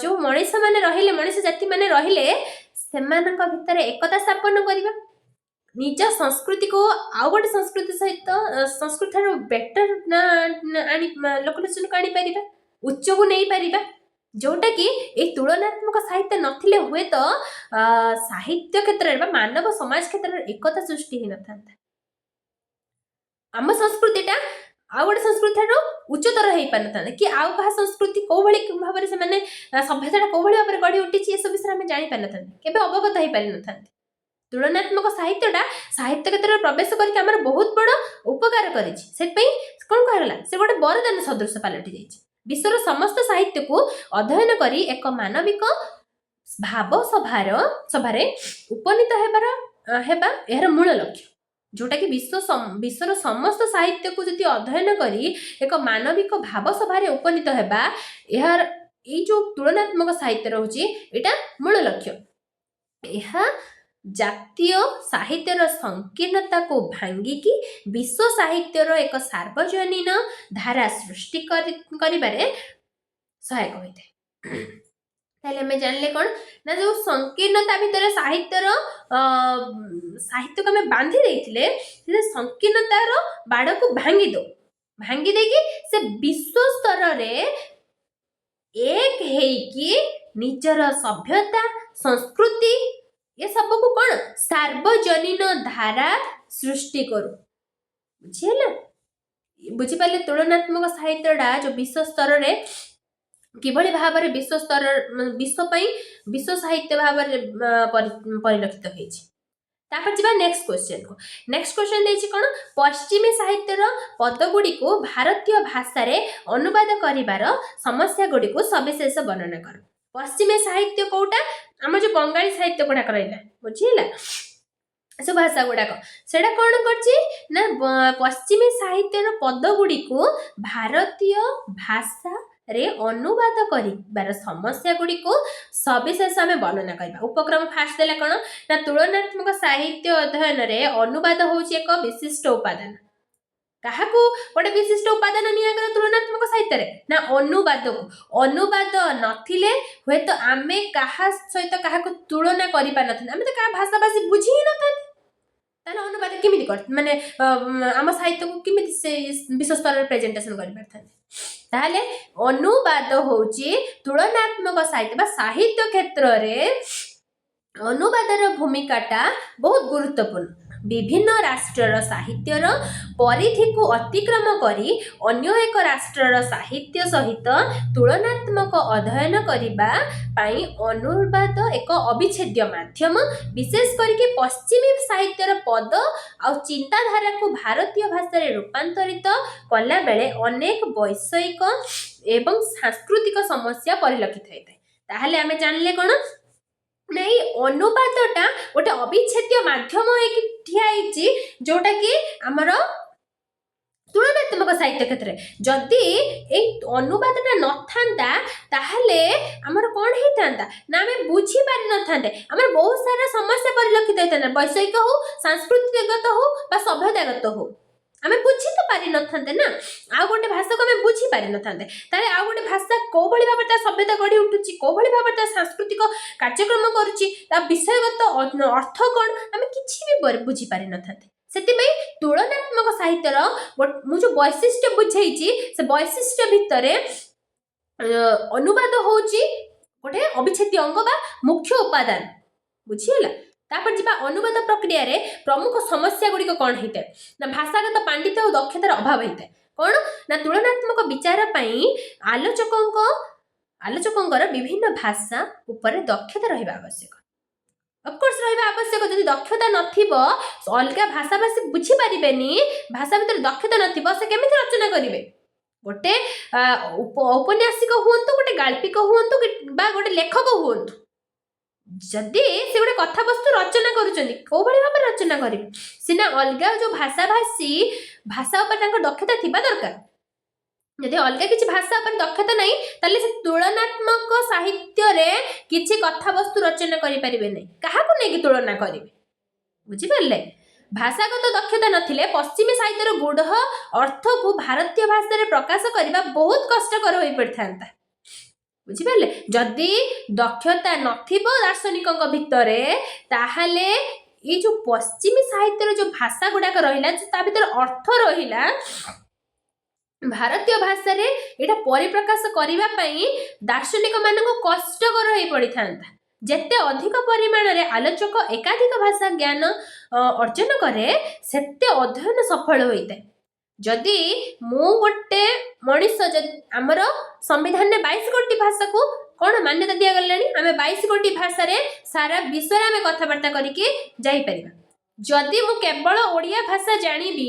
जो मनुष्य माने रहिले, मनुष्य जाति माने रहिले, सेमानक भितर एकता स्थापन करबा, निज संस्कृति को आउ गोटे संस्कृति सहित संस्कृति बेटर आनी लोकलोचन को आनी पारिबा, उच्च को नहीं पारिबा, जोटा कि ए तुलनात्मक साहित्य नथिले हुए तो साहित्य क्षेत्र में मानव समाज क्षेत्र में एकता सृष्टि ही न। आम संस्कृतिटा आउ गोटे संस्कृति उच्चतर हो पार ना कि आउ कहा संस्कृति कौ भाई भाव में से सभ्यता कौ भाई भाव गढ़ी उठी ये सब विषय में जापर ना के अवगत हो पारि न। तुलनात्मक साहित्यटा साहित्य क्षेत्र में प्रवेश करके आमर बहुत बड़ उपकार करें, कौन कहला से गोटे वरदान सदृश पलटि जाइए। विश्वर समस्त साहित्य को अध्ययन करी एक मानविक भाव सभारे उपनीत हेबा यार मूल लक्ष्य, जोटा कि विश्वर समस्त साहित्य को जदि अध्ययन करी एक मानविक भाव सभारे उपनीत हेबा, यार ये जो तुलनात्मक साहित्य रोचे एटा मूल लक्ष्य। यह जातीय साहित्यर संकीर्णता को भांगिकी विश्व साहित्यर एक सार्वजनीन धारा सृष्टि करिबारे सहायक होइते। ताले हमें जानले कौन ना जो संकीर्णता भितर साहित्यर साहित्य को हमें बांधी देइथिले, से संकीर्णतार बाड़ को भांगी देकी से विश्व स्तर रे एक हेकी निजर सभ्यता संस्कृति ये सब को कौन सार्वजनीन धारा सृष्टि करू। बुझिला? बुझिपाले तुलनात्मक साहित्यटा जो विश्व स्तर रे किभली भाव में विश्व स्तर विश्व साहित्य भाव परिलक्षित होइछि। तापर जिबा नेक्स्ट क्वेश्चन को। नेक्स्ट क्वेश्चन देछि कोन पश्चिमी साहित्यर पद गुडी को भारतीय भाषा रे अनुवाद करिवार समस्या गुडी को सविशेष वर्णना कर। पश्चिमी साहित्य कोटा हम जो बंगाली साहित्य गुडा करैला, बुझिला सब भाषा गुडाक सेटा कौन करछि ना पश्चिमी साहित्यर पद गुडी को भारतीय भाषा रे अनुवाद करिबार समस्या गुडी को सविशेष आमे वर्णना करबा। उपक्रम फास्ट देला कोन ना तुलनात्मक साहित्य अध्ययन रे अनुवाद होछि एक विशिष्ट उपादान। काहाकू गोटे विशिष्ट उपादान नियागर तुलनात्मक साहित्य रे ना अनुवाद को। अनुवाद नथिले हुए तो आमे काहा सहित काहाकू तुलना करि पा नथि, आमे तो का भाषा भाषी बुझी ही नथांती, ताले अनुवाद केमिति कर माने आम साहित्य को केमिति से विश्व स्तर रे प्रेजेंटेशन करि परथांती। ताले अनुवाद होछि तुलनात्मक साहित्य बा साहित्य क्षेत्र रे अनुवादर भूमिकाटा बहुत गुरुत्वपूर्ण। ବିଭିନ୍ନ ରାଷ୍ଟ୍ରର ସାହିତ୍ୟର ପରିଧିକୁ ଅତିକ୍ରମ କରି ଅନ୍ୟ ଏକ ରାଷ୍ଟ୍ରର ସାହିତ୍ୟ ସହିତ ତୁଳନାତ୍ମକ ଅଧ୍ୟୟନ କରିବା ପାଇଁ ଅନୁବାଦ ଏକ ଅବିଚ୍ଛେଦ୍ୟ ମାଧ୍ୟମ। ବିଶେଷ କରିକି ପଶ୍ଚିମୀ ସାହିତ୍ୟର ପଦ ଆଉ ଚିନ୍ତାଧାରାକୁ ଭାରତୀୟ ଭାଷାରେ ରୂପାନ୍ତରିତ କଲାବେଳେ ଅନେକ ବୈଷୟିକ ଏବଂ ସାଂସ୍କୃତିକ ସମସ୍ୟା ପରିଲକ୍ଷିତ ହୋଇଥାଏ। ତାହେଲେ ଆମେ ଜାଣିଲେ କ'ଣ ନା ଏଇ ଅନୁବାଦଟା ଗୋଟେ ଅବିଚ୍ଛେଦ୍ୟ ମାଧ୍ୟମ ହେଇକି ଠିଆ ହେଇଛି, ଯୋଉଟା କି ଆମର ତୁଳନାତ୍ମକ ସାହିତ୍ୟ କ୍ଷେତ୍ରରେ। ଯଦି ଏଇ ଅନୁବାଦଟା ନଥାନ୍ତା ତାହେଲେ ଆମର କ'ଣ ହେଇଥାନ୍ତା ନା ଆମେ ବୁଝିପାରିନଥାନ୍ତେ, ଆମର ବହୁତ ସାରା ସମସ୍ୟା ପରିଲକ୍ଷିତ ହେଇଥାନ୍ତା, ବୈଷୟିକ ହଉ, ସାଂସ୍କୃତିକଗତ ହଉ ବା ସଭ୍ୟତାଗତ ହଉ। ଆମେ ବୁଝି ତ ପାରିନଥାନ୍ତେ ନା, ଆଉ ଗୋଟେ ଭାଷାକୁ ଆମେ ବୁଝି ପାରିନଥାନ୍ତେ। ତାହେଲେ ଆଉ ଗୋଟେ ଭାଷା କୋଉଭଳି ଭାବରେ ତା ସଭ୍ୟତା ଗଢି ଉଠୁଛି, କୋଉଭଳି ଭାବରେ ତା ସାଂସ୍କୃତିକ କାର୍ଯ୍ୟକ୍ରମ କରୁଛି, ତା ବିଷୟଗତ ଅର୍ଥ କ'ଣ, ଆମେ କିଛି ବି ବୁଝି ପାରିନଥାନ୍ତେ। ସେଥିପାଇଁ ତୁଳନାତ୍ମକ ସାହିତ୍ୟର ମୁଁ ଯୋଉ ବୈଶିଷ୍ଟ୍ୟ ବୁଝେଇଛି, ସେ ବୈଶିଷ୍ଟ୍ୟ ଭିତରେ ଅନୁବାଦ ହଉଛି ଗୋଟେ ଅବିଚ୍ଛେଦ୍ୟ ଅଙ୍ଗ ବା ମୁଖ୍ୟ ଉପାଦାନ। ବୁଝିହେଲା? ତାପରେ ଯିବା ଅନୁବାଦ ପ୍ରକ୍ରିୟାରେ ପ୍ରମୁଖ ସମସ୍ୟା ଗୁଡ଼ିକ କ'ଣ ହେଇଥାଏ ନା ଭାଷାଗତ ପାଣ୍ଡିତ୍ୟ ଓ ଦକ୍ଷତାର ଅଭାବ ହେଇଥାଏ। କ'ଣ ନା ତୁଳନାତ୍ମକ ବିଚାର ପାଇଁ ଆଲୋଚକଙ୍କର ବିଭିନ୍ନ ଭାଷା ଉପରେ ଦକ୍ଷତା ରହିବା ଆବଶ୍ୟକ। ଅଫକୋର୍ସ ରହିବା ଆବଶ୍ୟକ। ଯଦି ଦକ୍ଷତା ନଥିବ, ଅଲଗା ଭାଷାଭାଷୀ ବୁଝିପାରିବେନି, ଭାଷା ଭିତରେ ଦକ୍ଷତା ନଥିବ, ସେ କେମିତି ରଚନା କରିବେ? ଗୋଟେ ଔପନ୍ୟାସିକ ହୁଅନ୍ତୁ, ଗୋଟେ ଗାଳ୍ପିକ ହୁଅନ୍ତୁ ବା ଗୋଟେ ଲେଖକ ହୁଅନ୍ତୁ, ଯଦି ସେ ଗୋଟେ କଥାବସ୍ତୁ ରଚନା କରୁଛନ୍ତି, କୋଉଭଳି ଭାବରେ ରଚନା କରିବେ? ସିନା ଅଲଗା ଯୋଉ ଭାଷାଭାଷୀ ଭାଷା ଉପରେ ତାଙ୍କ ଦକ୍ଷତା ଥିବା ଦରକାର। ଯଦି ଅଲଗା କିଛି ଭାଷା ଉପରେ ଦକ୍ଷତା ନାହିଁ, ତାହେଲେ ସେ ତୁଳନାତ୍ମକ ସାହିତ୍ୟରେ କିଛି କଥାବସ୍ତୁ ରଚନା କରିପାରିବେ ନାହିଁ। କାହାକୁ ନେଇକି ତୁଳନା କରିବେ? ବୁଝିପାରିଲେ? ଭାଷାଗତ ଦକ୍ଷତା ନଥିଲେ ପଶ୍ଚିମୀ ସାହିତ୍ୟର ଗୂଢ଼ ଅର୍ଥକୁ ଭାରତୀୟ ଭାଷାରେ ପ୍ରକାଶ କରିବା ବହୁତ କଷ୍ଟକର ହୋଇପଡ଼ିଥାନ୍ତା। ବୁଝିପାରିଲେ? ଯଦି ଦକ୍ଷତା ନଥିବ ଦାର୍ଶନିକଙ୍କ ଭିତରେ, ତାହେଲେ ଏଇ ଯୋଉ ପଶ୍ଚିମୀ ସାହିତ୍ୟର ଯୋଉ ଭାଷା ଗୁଡାକ ରହିଲା, ତା ଭିତରେ ଅର୍ଥ ରହିଲା, ଭାରତୀୟ ଭାଷାରେ ଏଇଟା ପରିପ୍ରକାଶ କରିବା ପାଇଁ ଦାର୍ଶନିକ ମାନଙ୍କୁ କଷ୍ଟକର ହେଇ ପଡିଥାନ୍ତା। ଯେତେ ଅଧିକ ପରିମାଣରେ ଆଲୋଚକ ଏକାଧିକ ଭାଷା ଜ୍ଞାନ ଅର୍ଜନ କରେ, ସେତେ ଅଧ୍ୟୟନ ସଫଳ ହୋଇଥାଏ। ଯଦି ମୁଁ ଗୋଟେ ମଣିଷ, ଆମର ସମ୍ବିଧାନରେ 22 କୋଟି ଭାଷାକୁ କ'ଣ ମାନ୍ୟତା ଦିଆଗଲାଣି, ଆମେ 22 କୋଟି ଭାଷାରେ ସାରା ବିଶ୍ୱରେ ଆମେ କଥାବାର୍ତ୍ତା କରିକି ଯାଇପାରିବା। ଯଦି ମୁଁ କେବଳ ଓଡ଼ିଆ ଭାଷା ଜାଣିବି,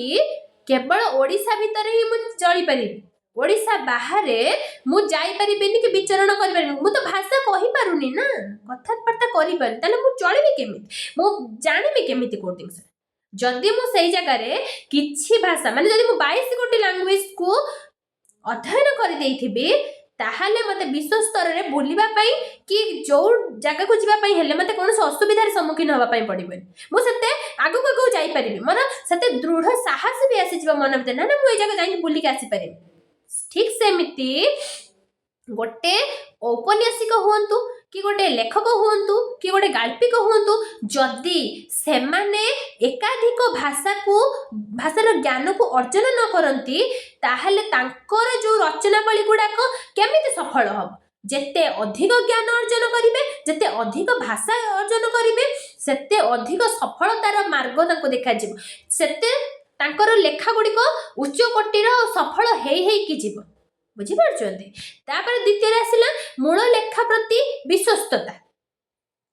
କେବଳ ଓଡ଼ିଶା ଭିତରେ ହିଁ ମୁଁ ଚଳିପାରିବି, ଓଡ଼ିଶା ବାହାରେ ମୁଁ ଯାଇପାରିବିନି କି ବିଚରଣ କରିପାରିବିନି। ମୁଁ ତ ଭାଷା କହିପାରୁନି ନା, କଥାବାର୍ତ୍ତା କରିପାରୁନି, ତାହେଲେ ମୁଁ ଚଳିବି କେମିତି? ମୁଁ ଜାଣିବି କେମିତି କୋଉ ଜିନିଷ? ଯଦି ମୁଁ ସେଇ ଜାଗାରେ କିଛି ଭାଷା, ମାନେ ଯଦି ମୁଁ 22 କୋଟି ଲାଙ୍ଗୁଏଜକୁ ଅଧ୍ୟୟନ କରିଦେଇଥିବି, ତାହେଲେ ମତେ ବିଶ୍ୱ ସ୍ତରରେ ବୁଲିବା ପାଇଁ କି ଯୋଉ ଜାଗାକୁ ଯିବା ପାଇଁ ହେଲେ ମତେ କୌଣସି ଅସୁବିଧାର ସମ୍ମୁଖୀନ ହେବା ପାଇଁ ପଡ଼ିବନି। ମୁଁ ସେତେ ଆଗକୁ ଯାଇପାରିବି, ମୋର ସେତେ ଦୃଢ଼ ସାହସ ବି ଆସିଯିବ ମନ ଭିତରେ, ନା ମୁଁ ଏଇ ଜାଗା ଯାଇକି ବୁଲିକି ଆସିପାରିବି। ଠିକ୍ ସେମିତି ଗୋଟେ ଔପନ୍ୟାସିକ ହୁଅନ୍ତୁ କି ଗୋଟେ ଲେଖକ ହୁଅନ୍ତୁ କି ଗୋଟେ ଗାଳ୍ପିକ ହୁଅନ୍ତୁ, ଯଦି ସେମାନେ ଏକାଧିକ ଭାଷାର ଜ୍ଞାନକୁ ଅର୍ଜନ ନ କରନ୍ତି, ତାହେଲେ ତାଙ୍କର ଯୋଉ ରଚନାବଳୀ ଗୁଡାକ କେମିତି ସଫଳ ହବ? ଯେତେ ଅଧିକ ଜ୍ଞାନ ଅର୍ଜନ କରିବେ, ଯେତେ ଅଧିକ ଭାଷା ଅର୍ଜନ କରିବେ, ସେତେ ଅଧିକ ସଫଳତାର ମାର୍ଗ ତାଙ୍କୁ ଦେଖାଯିବ, ସେତେ ତାଙ୍କର ଲେଖା ଗୁଡିକ ଉଚ୍ଚ କୋଟିର ସଫଳ ହେଇକି ଯିବ। ବୁଝିପାରୁଛନ୍ତି? ତାପରେ ଦ୍ୱିତୀୟରେ ଆସିଲା ମୂଳ ଲେଖା ପ୍ରତି ବିଶ୍ୱସ୍ତତା।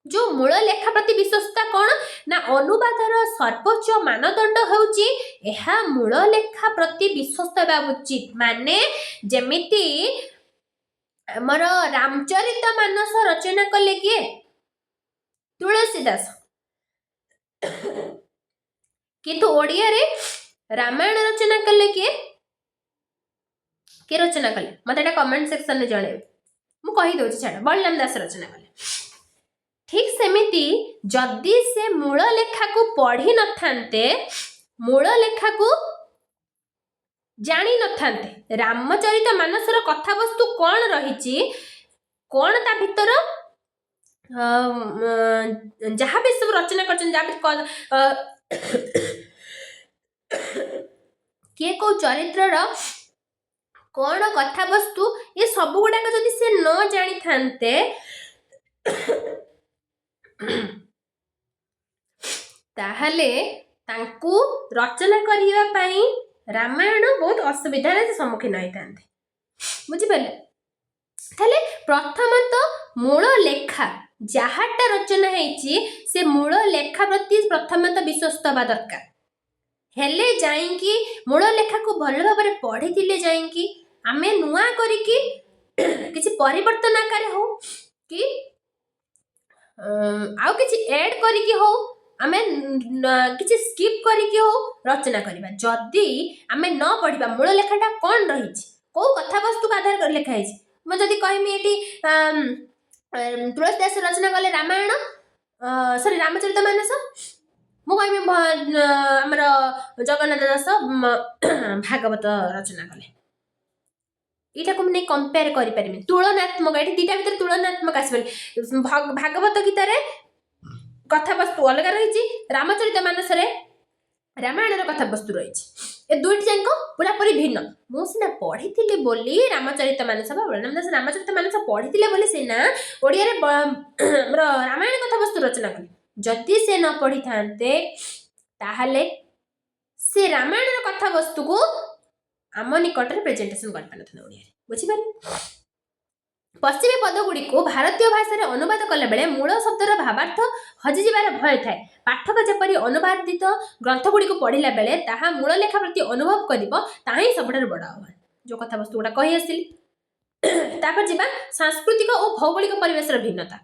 ଯୋଉ ମୂଳ ଲେଖା ପ୍ରତି ବିଶ୍ୱସ୍ତତା କ'ଣ ନା ଅନୁବାଦର ସର୍ବୋଚ୍ଚ ମାନଦଣ୍ଡ ହେଉଛି ଏହା ମୂଳ ଲେଖା ପ୍ରତି ବିଶ୍ୱସ୍ତ ହେବା ଉଚିତ। ମାନେ ଯେମିତି ଆମର ରାମଚରିତ ମାନସ ରଚନା କଲେ କିଏ? ତୁଳସୀ ଦାସ। କିନ୍ତୁ ଓଡ଼ିଆରେ ରାମାୟଣ ରଚନା କଲେ କିଏ ରଚନା କଲେ? ମତେ ଏଟା କମେଣ୍ଟ ସେକ୍ସନରେ ଜଣେଇବେ, ମୁଁ କହିଦଉଛି, ଛାଡ଼। ବଳରାମ ଦାସ ରଚନା କଲେ। ଠିକ୍ ସେମିତି ଯଦି ସେ ମୂଳ ଲେଖାକୁ ପଢି ନଥାନ୍ତେ, ମୂଳ ଲେଖାକୁ ଜାଣି ନଥାନ୍ତେ, ରାମଚରିତ ମାନସର କଥାବସ୍ତୁ କ'ଣ ରହିଛି, କ'ଣ ତା ଭିତର ଯାହା ବି ସବୁ ରଚନା କରିଛନ୍ତି, ଯାହା କିଏ କୋଉ ଚରିତ୍ରର କ'ଣ କଥାବସ୍ତୁ, ଏ ସବୁ ଗୁଡାକ ଯଦି ସେ ନ ଜାଣିଥାନ୍ତେ, ତାହେଲେ ତାଙ୍କୁ ରଚନା କରିବା ପାଇଁ ରାମାୟଣ ବହୁତ ଅସୁବିଧାରେ ସମ୍ମୁଖୀନ ହେଇଥାନ୍ତି। ବୁଝିପାରିଲେ? ତାହେଲେ ପ୍ରଥମତଃ ମୂଳ ଲେଖା ଯାହାଟା ରଚନା ହେଇଛି ସେ ମୂଳ ଲେଖା ପ୍ରତି ପ୍ରଥମତଃ ବିଶ୍ୱସ୍ତ ହେବା ଦରକାର। ହେଲେ ଯାଇକି ମୂଳ ଲେଖାକୁ ଭଲ ଭାବରେ ପଢିଥିଲେ ଯାଇକି ଆମେ ନୂଆ କରିକି କିଛି ପରିବର୍ତ୍ତନ ଆକାରରେ ହଉ କି ଆଉ କିଛି ଏଡ୍ କରିକି ହଉ ଆମେ କିଛି ସ୍କିପ୍ କରିକି ହଉ ରଚନା କରିବା। ଯଦି ଆମେ ନ ପଢିବା ମୂଳ ଲେଖାଟା କ'ଣ ରହିଛି, କୋଉ କଥାବସ୍ତୁକୁ ଆଧାର କରି ଲେଖା ହେଇଛି, ମୁଁ ଯଦି କହିବି ଏଠି ତୁଳସୀ ଦାସ ରଚନା କଲେ ରାମାୟଣ ସରି ରାମଚରିତ ମାନସ, ମୁଁ କହିବି ଆମର ଜଗନ୍ନାଥ ଦାସ ଭାଗବତ ରଚନା କଲେ, ଏଇଟାକୁ ମୁଁ ନେଇ କମ୍ପେୟାର କରିପାରିବି। ତୁଳନାତ୍ମକ, ଏଠି ଦିଟା ଭିତରେ ତୁଳନାତ୍ମକ ଆସିବନି। ଭାଗବତ ଗୀତାରେ କଥାବସ୍ତୁ ଅଲଗା ରହିଛି, ରାମଚରିତ ମାନସରେ ରାମାୟଣର କଥାବସ୍ତୁ ରହିଛି। ଏ ଦୁଇଟି ଯାକ ପୁରାପୁରି ଭିନ୍ନ। ମୁଁ ସିନା ପଢିଥିଲି ବୋଲି ରାମଚରିତ ମାନସ ବା ବଳରାମ ଦାସ ରାମଚରିତ ମାନସ ପଢିଥିଲେ ବୋଲି ସିନା ଓଡ଼ିଆରେ ଆମର ରାମାୟଣ କଥାବସ୍ତୁ ରଚନା କଲେ। ଯଦି ସେ ନ ପଢିଥାନ୍ତେ ତାହେଲେ ସେ ରାମାୟଣର କଥାବସ୍ତୁକୁ ଆମ ନିକଟରେ ପ୍ରେଜେଣ୍ଟେସନ କରିପାରିନଥାନ୍ତେ ଓଡ଼ିଆରେ। ବୁଝିପାରିଲେ? ପଶ୍ଚିମୀ ପଦଗୁଡ଼ିକୁ ଭାରତୀୟ ଭାଷାରେ ଅନୁବାଦ କଲାବେଳେ ମୂଳ ଶବ୍ଦର ଭାବାର୍ଥ ହଜିଯିବାର ଭୟ ଥାଏ। ପାଠକ ଯେପରି ଅନୁବାଦିତ ଗ୍ରନ୍ଥଗୁଡ଼ିକୁ ପଢ଼ିଲା ବେଳେ ତାହା ମୂଳ ଲେଖା ପ୍ରତି ଅନୁଭବ କରିବ, ତାହା ହିଁ ସବୁଠାରୁ ବଡ଼ ଆହ୍ୱାନ। ଯେଉଁ କଥାବସ୍ତୁ ଗୁଡ଼ା କହି ଆସିଲି। ତାପରେ ଯିବା ସାଂସ୍କୃତିକ ଓ ଭୌଗୋଳିକ ପରିବେଶର ଭିନ୍ନତା।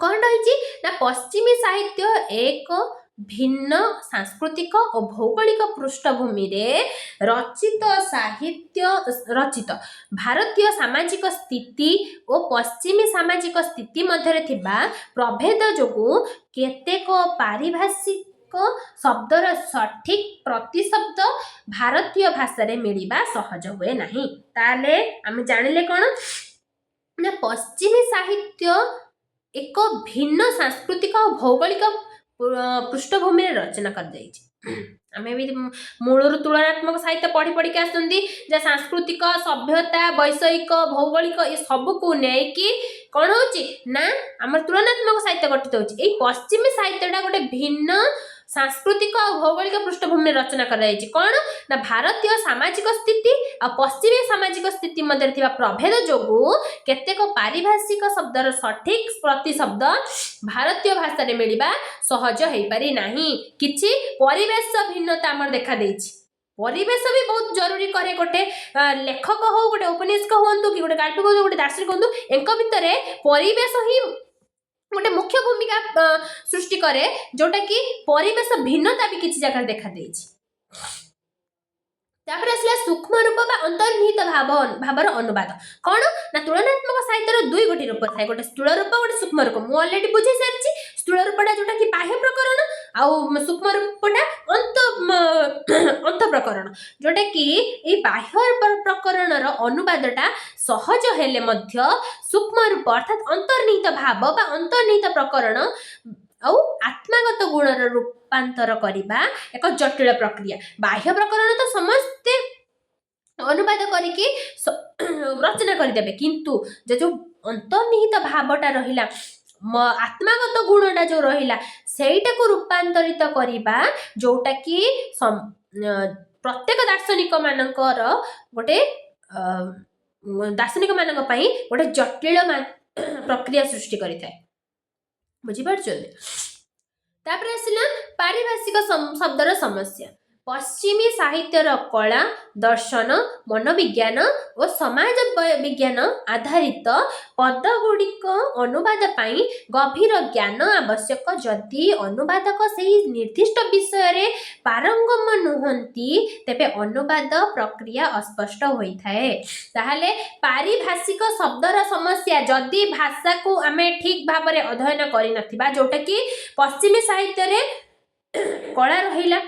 କ'ଣ ରହିଛି ନା ପଶ୍ଚିମୀ ସାହିତ୍ୟ ଏକ ଭିନ୍ନ ସାଂସ୍କୃତିକ ଓ ଭୌଗୋଳିକ ପୃଷ୍ଠଭୂମିରେ ରଚିତ ଭାରତୀୟ ସାମାଜିକ ସ୍ଥିତି ଓ ପଶ୍ଚିମୀ ସାମାଜିକ ସ୍ଥିତି ମଧ୍ୟରେ ଥିବା ପ୍ରଭେଦ ଯୋଗୁଁ କେତେକ ପାରିଭାଷିକ ଶବ୍ଦର ସଠିକ୍ ପ୍ରତିଶବ୍ଦ ଭାରତୀୟ ଭାଷାରେ ମିଳିବା ସହଜ ହୁଏ ନାହିଁ। ତାହେଲେ ଆମେ ଜାଣିଲେ କ'ଣ ନା ପଶ୍ଚିମୀ ସାହିତ୍ୟ ଏକ ଭିନ୍ନ ସାଂସ୍କୃତିକ ଓ ଭୌଗୋଳିକ ପୃଷ୍ଠଭୂମିରେ ରଚନା କରାଯାଇଛି। ଆମେ ବି ମୂଳରୁ ତୁଳନାତ୍ମକ ସାହିତ୍ୟ ପଢି ପଢିକି ଆସୁଛନ୍ତି, ଯେ ସାଂସ୍କୃତିକ ସଭ୍ୟତା ବୈଷୟିକ ଭୌଗୋଳିକ ଏ ସବୁକୁ ନେଇକି କ'ଣ ହଉଛି ନା ଆମର ତୁଳନାତ୍ମକ ସାହିତ୍ୟ ଗଠିତ ହଉଛି। ଏଇ ପଶ୍ଚିମୀ ସାହିତ୍ୟଟା ଗୋଟେ ଭିନ୍ନ ସାଂସ୍କୃତିକ ଆଉ ଭୌଗୋଳିକ ପୃଷ୍ଠଭୂମିରେ ରଚନା କରାଯାଇଛି। କ'ଣ ନା ଭାରତୀୟ ସାମାଜିକ ସ୍ଥିତି ଆଉ ପଶ୍ଚିମୀ ସାମାଜିକ ସ୍ଥିତି ମଧ୍ୟରେ ଥିବା ପ୍ରଭେଦ ଯୋଗୁଁ କେତେକ ପାରିଭାଷିକ ଶବ୍ଦର ସଠିକ୍ ପ୍ରତିଶବ୍ଦ ଭାରତୀୟ ଭାଷାରେ ମିଳିବା ସହଜ ହେଇପାରି ନାହିଁ। କିଛି ପରିବେଶ ଭିନ୍ନତା ଆମର ଦେଖାଦେଇଛି। ପରିବେଶ ବି ବହୁତ ଜରୁରୀ କରେ। ଗୋଟେ ଲେଖକ ହଉ, ଗୋଟେ ଔପନ୍ୟାସିକ ହୁଅନ୍ତୁ କି ଗୋଟେ ଗାଳ୍ପିକ ହୁଅନ୍ତୁ, ଗୋଟେ ଦାର୍ଶନିକ ହୁଅନ୍ତୁ, ଏଙ୍କ ଭିତରେ ପରିବେଶ ହିଁ ଗୋଟେ ମୁଖ୍ୟ ଭୂମିକା ସୃଷ୍ଟି କରେ, ଯୋଉଟା କି ପରିବେଶ ଭିନ୍ନତା ବି କିଛି ଜାଗାରେ ଦେଖାଦେଇଛି। ତାପରେ ଆସିଲା ସୂକ୍ଷ୍ମ ରୂପ ବା ଅନ୍ତର୍ନିହିତ ଭାବର ଅନୁବାଦ। କ'ଣ ନା ତୁଳନାତ୍ମକ ସାହିତ୍ୟର ଦୁଇଗୋଟି ରୂପ ଥାଏ, ଗୋଟେ ସ୍ଥୂଳ ରୂପ, ଗୋଟେ ସୂକ୍ଷ୍ମ ରୂପ। ମୁଁ ଅଲରେଡି ବୁଝେଇ ସାରିଛି। ସ୍ଥୂଳ ରୂପଟା ଯୋଉଟା କି ବାହ୍ୟ ପ୍ରକରଣ ଆଉ ସୂକ୍ଷ୍ମ ରୂପଟା ଅନ୍ତ ପ୍ରକରଣ, ଯୋଉଟା କି ଏଇ ବାହ୍ୟ ପ୍ରକରଣର ଅନୁବାଦଟା ସହଜ ହେଲେ ମଧ୍ୟ ସୂକ୍ଷ୍ମ ରୂପ ଅର୍ଥାତ୍ ଅନ୍ତର୍ନିହିତ ଭାବ ବା ଅନ୍ତର୍ନିହିତ ପ୍ରକରଣ ଆଉ ଆତ୍ମାଗତ ଗୁଣର ରୂପାନ୍ତର କରିବା ଏକ ଜଟିଳ ପ୍ରକ୍ରିୟା। ବାହ୍ୟ ପ୍ରକରଣ ତ ସମସ୍ତେ ଅନୁବାଦ କରିକି ରଚନା କରିଦେବେ, କିନ୍ତୁ ଯୋଉ ଅନ୍ତର୍ନିହିତ ଭାବଟା ରହିଲା, ଆତ୍ମାଗତ ଗୁଣଟା ଯୋଉ ରହିଲା, ସେଇଟାକୁ ରୂପାନ୍ତରିତ କରିବା, ଯୋଉଟା କି ପ୍ରତ୍ୟେକ ଦାର୍ଶନିକ ମାନଙ୍କର ଗୋଟେ ଦାର୍ଶନିକ ମାନଙ୍କ ପାଇଁ ଗୋଟେ ଜଟିଳ ପ୍ରକ୍ରିୟା ସୃଷ୍ଟି କରିଥାଏ। ବୁଝିପାରୁଛନ୍ତି? ତାପରେ ଆସିଲା ପାରିଭାଷିକ ଶବ୍ଦର ସମସ୍ୟା। ପଶ୍ଚିମୀ ସାହିତ୍ୟର କଳା, ଦର୍ଶନ, ମନୋବିଜ୍ଞାନ ଓ ସମାଜ ବିଜ୍ଞାନ ଆଧାରିତ ପଦଗୁଡ଼ିକ ଅନୁବାଦ ପାଇଁ ଗଭୀର ଜ୍ଞାନ ଆବଶ୍ୟକ। ଯଦି ଅନୁବାଦକ ସେହି ନିର୍ଦ୍ଦିଷ୍ଟ ବିଷୟରେ ପାରଙ୍ଗମ ନୁହନ୍ତି, ତେବେ ଅନୁବାଦ ପ୍ରକ୍ରିୟା ଅସ୍ପଷ୍ଟ ହୋଇଥାଏ। ତାହେଲେ ପାରିଭାଷିକ ଶବ୍ଦର ସମସ୍ୟା, ଯଦି ଭାଷାକୁ ଆମେ ଠିକ୍ ଭାବରେ ଅଧ୍ୟୟନ କରିନଥିବା, ଯୋଉଟା କି ପଶ୍ଚିମୀ ସାହିତ୍ୟରେ କଳା ରହିଲା,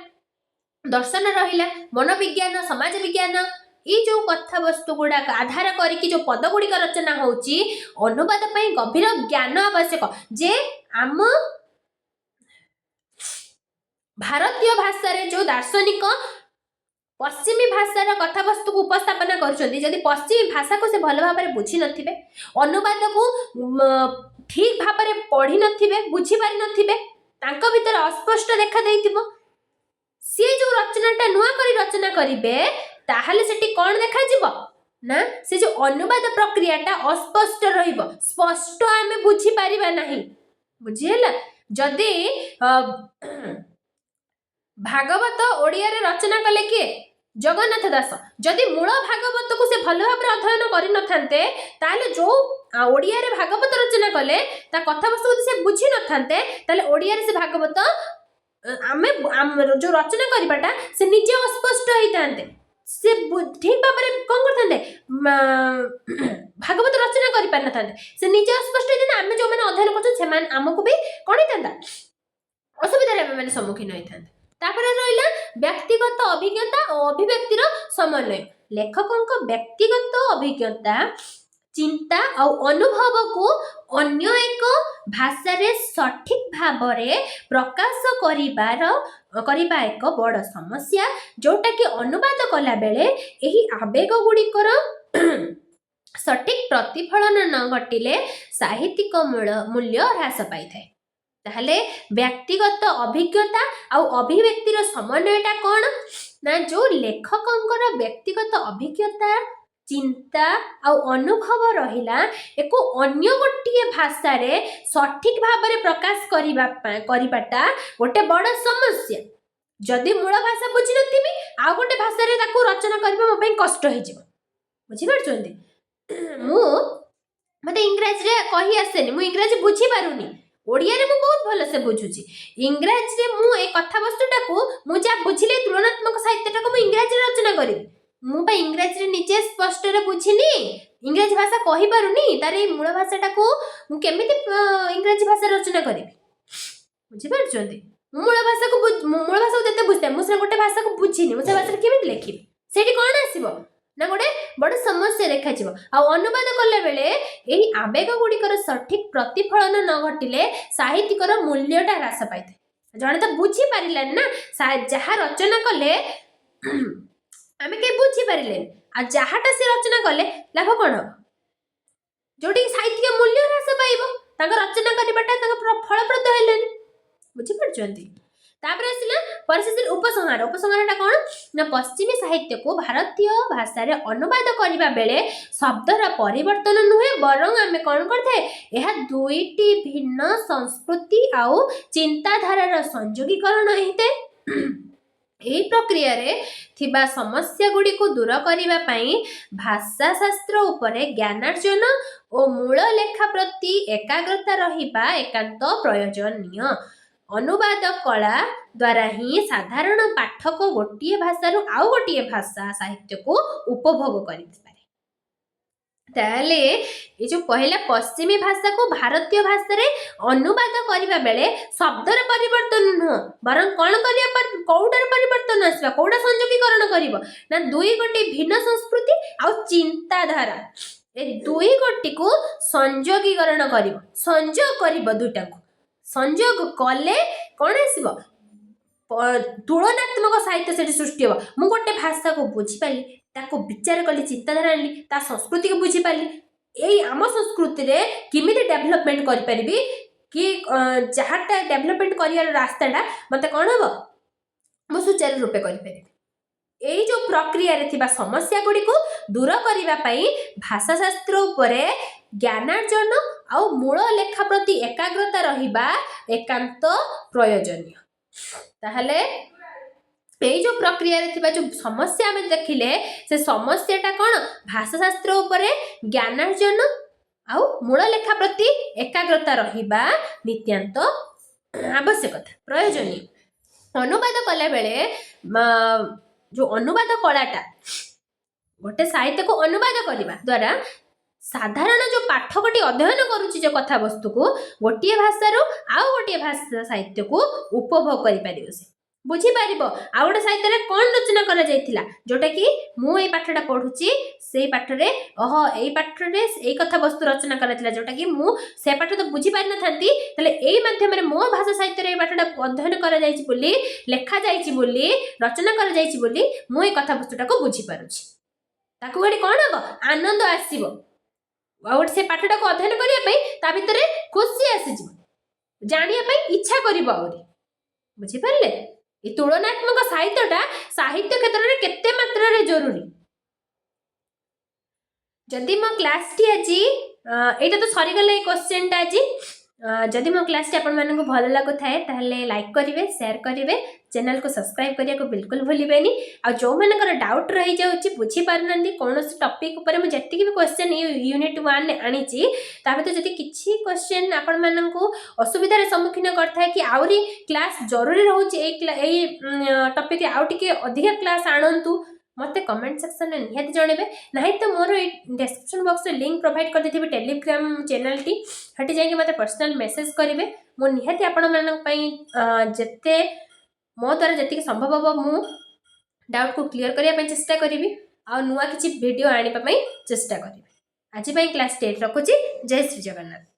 ଦର୍ଶନ ରହିଲା, ମନୋବିଜ୍ଞାନ, ସମାଜ ବିଜ୍ଞାନ, ଏଇ ଯୋଉ କଥାବସ୍ତୁ ଗୁଡାକ ଆଧାର କରିକି ଯୋଉ ପଦ ଗୁଡିକ ରଚନା ହଉଛି, ଅନୁବାଦ ପାଇଁ ଗଭୀର ଜ୍ଞାନ ଆବଶ୍ୟକ। ଯେ ଆମ ଭାରତୀୟ ଭାଷାରେ ଯୋଉ ଦାର୍ଶନିକ ପଶ୍ଚିମୀ ଭାଷାର କଥାବସ୍ତୁକୁ ଉପସ୍ଥାପନ କରୁଛନ୍ତି, ଯଦି ପଶ୍ଚିମୀ ଭାଷାକୁ ସେ ଭଲ ଭାବରେ ବୁଝି ନଥିବେ, ଅନୁବାଦକୁ ଠିକ୍ ଭାବରେ ପଢି ନଥିବେ, ବୁଝିପାରି ନଥିବେ, ତାଙ୍କ ଭିତରେ ଅସ୍ପଷ୍ଟ ଦେଖା ଦେଇଥିବ, सी जो रचनाटा नुआ करी रचना करिवे ताहले सेठी कोन देखा जिवो ना से जो अनुवाद प्रक्रियाटा अस्पष्ट रहिबो स्पष्ट आमे बुझी परिबा नाही बुझिला जदि भागवत ओडिया रे रचना कले किए जगन्नाथ दास जदि मूल भागवत को से भल भाव अध्ययन करि नथान्ते ताले जो ओडिया रे भागवत रचना कले ता कथावस्तु से बुझी नथान्ते ताले ओडिया रे से भागवत आमे जो रचना करिबाटा से निजे अस्पष्ट होइतान्ते से ठीक भाव कौन करते भागवत रचना कर पार ना से निजे अस्पष्ट होता आम जो मैंने अध्ययन कर आमको भी कौन होता असुविधा सम्मुखीन होता रहा व्यक्तिगत अभिज्ञता और अभिव्यक्तिर समन्वय लेखकों व्यक्तिगत अभिज्ञता चिंता और अनुभव को अन्य एक भाषा रे सठिक भाव रे प्रकाश करिबा एक बड़ समस्या जोटा कि अनुवाद कला बेले एही आवेग गुड़िकर सठिक प्रतिफलन न घटिले साहित्यिक मूल्य ह्रास पाई थाए ताहले व्यक्तिगत अभिज्ञता और अभिव्यक्तिर समन्वयटा कौन ना जो लेखकंकर व्यक्तिगत अभिज्ञता चिंता और अनुभव रहिला एको अन्य गोटे भाषा रे सठिक भाव में प्रकाश करिबाटा गोटे बड़ समस्या जदि मूल भाषा बुझी नथिबी आ गोटे भाषा रे ताको रचना करबा मो पई कष्ट होई जिवो बुझी पारछोंती मु मते इंग्लिश रे कहि आसेनी मु इंग्लिश बुझी पारुनी ओडिया रे मु बहुत भलो से बुझुची इंग्लिश रे मु ए कथा वस्तुटा को मु जा बुझिले तुलनात्मक साहित्यटा को मु इंग्लिश रे रचना करिबी मु पा इंग्लिश रे निजे स्पष्ट रे बुझिनी इंग्लिश भाषा कहि पारुनी तारे मूल भाषाटा को मु केमिति इंग्लिश भाषा रचना करिबी बुझी पारछोंती मूल भाषा को जते बुझते मु से गोटे भाषा को बुझिनी मु से भाषा केमिति लिखिबी सेठी कोन आसीबो ना गोटे बड़ समस्या देखा जीव आ अनुवाद कला बेले एही आवेग गुड़िकर सठिक प्रतिफलन न घटिले साहित्यिकर मूल्यटा ह्रास पाई जड़े तो बुझी पारे ना जहाँ रचना कले आमे के बुझी पारे आ जहाँटा से रचना कले लाभ कौन हम जोटी साहित्य मूल्य ह्रास पाइब रचना करवाटा फलप्रद है बुझीपार तापर आसला परिशेष उपसंहारटा कौन ना पश्चिमी साहित्य को भारतीय भाषा रे अनुवाद करने बेले शब्दर परिवर्तन नुहे बरं आमे कौन करते यह दुईटी भिन्न संस्कृति आउ चिंताधारार संयोगीकरण होते यही प्रक्रिया रे थिबा समस्या गुड़ी को दूर करने भाषा शास्त्र उपरे ज्ञानार्जन और मूल लेखा प्रति एकाग्रता रहिबा एकांत प्रयोजनीय अनुवाद कला द्वारा ही साधारण पाठक गोटे भाषा आउ गोटे भाषा साहित्य को उपभोग करें ये जो कहला पश्चिमी भाषा को भारतीय भाषा रे अनुवाद करने बेले शब्दर परिवर्तन नुह बरं कौन कौटार परिवर्तन आसवा कौटा संयोगीकरण करिवो ना दुई गोटे भिन्न संस्कृति आउ चिंताधारा ए दुई गोटी को संयोगीकरण करिवो संयोग करिवो दुईटा को संयोग कले कौन आसब तुलनात्मक साहित्य से सृष्टि हम मु गोटे भाषा को बुझीपारि ताको विचार कली चिंताधारा आनी ता संस्कृति को बुझीपारि यही आम संस्कृति रे किमिति डेवलपमेंट करि परिबी कि जहाँटा डेवलपमेंट करियार रास्ताटा मते कौन हम मु सुचारू रूपे करि परिबी यही जो प्रक्रिया रे थिबा समस्या गुडी को दूर करिबा पई भाषा शास्त्र उपरे ज्ञानार्जन आउ मूल लेखा प्रति एकाग्रता रहिबा एकांत प्रयोजनीय ताहले यही जो प्रक्रिया रे थिबा जो समस्या आमे देखिले से समस्याटा कौन भाषा शास्त्र उपरे ज्ञानार्जन आउ मूल लेखा प्रति एकाग्रता रहिबा नित्यांत आवश्यकता प्रयोजनीय अनुवाद कला बेले जो अनुवाद कलाटा गोटे साहित्य को अनुवाद करने द्वारा साधारण जो पाठकटी अध्ययन करुच्ची जो कथा वस्तु को गोटे भाषार आउ गोटे भाषा साहित्य को उपभोग कर बुझी पार आ गोटे साहित्य कौन रचना करा जायथिला जोटा कि मु ए पाठटा पढ़ुची से पाठरे ए पाठरे ए कथा वस्तु रचना करा जोटा कि मु से पाठ तो बुझी पारि नथांती तले ए माध्यम रे मो भाषा साहित्य रे पाठटा अध्ययन करा जायछि बोली लेखा जायछि बोली रचना करा जायछि बोली मु ए कथा वस्तुटा को बुझी पारुछि ताकू गडी कोन हबो आनंद आसीबो और से पाठटा को अध्ययन करिया पई ता भितरे खुशी आसी जानिया पई इच्छा करिबो और बुझी पारले ए तुलनात्मक साहित्यटा साहित्य क्षेत्र में केते मात्रा रे जरूरी जदि मो क्लास टी आज एटा तो सरी गले क्वेश्चन टा आज जदि मो क्लास टी आपण मानक भल लागु थाए ताहले लाइक करिवे शेयर करिवे चैनल को सब्सक्राइब करिया को बिल्कुल भूलिबेनी आ जो मानकर डाउट रही जाउची बुझी पारनंदी कोनोसी टॉपिक ऊपर मु जत्ति भी क्वेश्चन यूनिट 1 आनी ची ताबे तो जदि किछि क्वेश्चन आपण मानक असुविधा रे सम्मुखीन करथाय कि आउरी क्लास जरूरी रहउची ए टॉपिक रे आउ टिके अधिक क्लास आणंतु मते कमेंट सेक्शन में निहाती जणेबे नहीं तो मोर डिस्क्रिप्शन बॉक्स में लिंक प्रोवाइड कर देथिबे टेलीग्राम चैनल टी हटी जाके मते पर्सनल मैसेज करिवे मो निहाती आपण मानक पई जत्ते मो द्वारा जति संभव हो मु डाउट को क्लियर करिया पई चेष्टा करिवि आ नुवा किछि वीडियो आनिबा पई चेष्टा करिवि आज पई क्लास 10 रखुची जय श्री जगन्नाथ।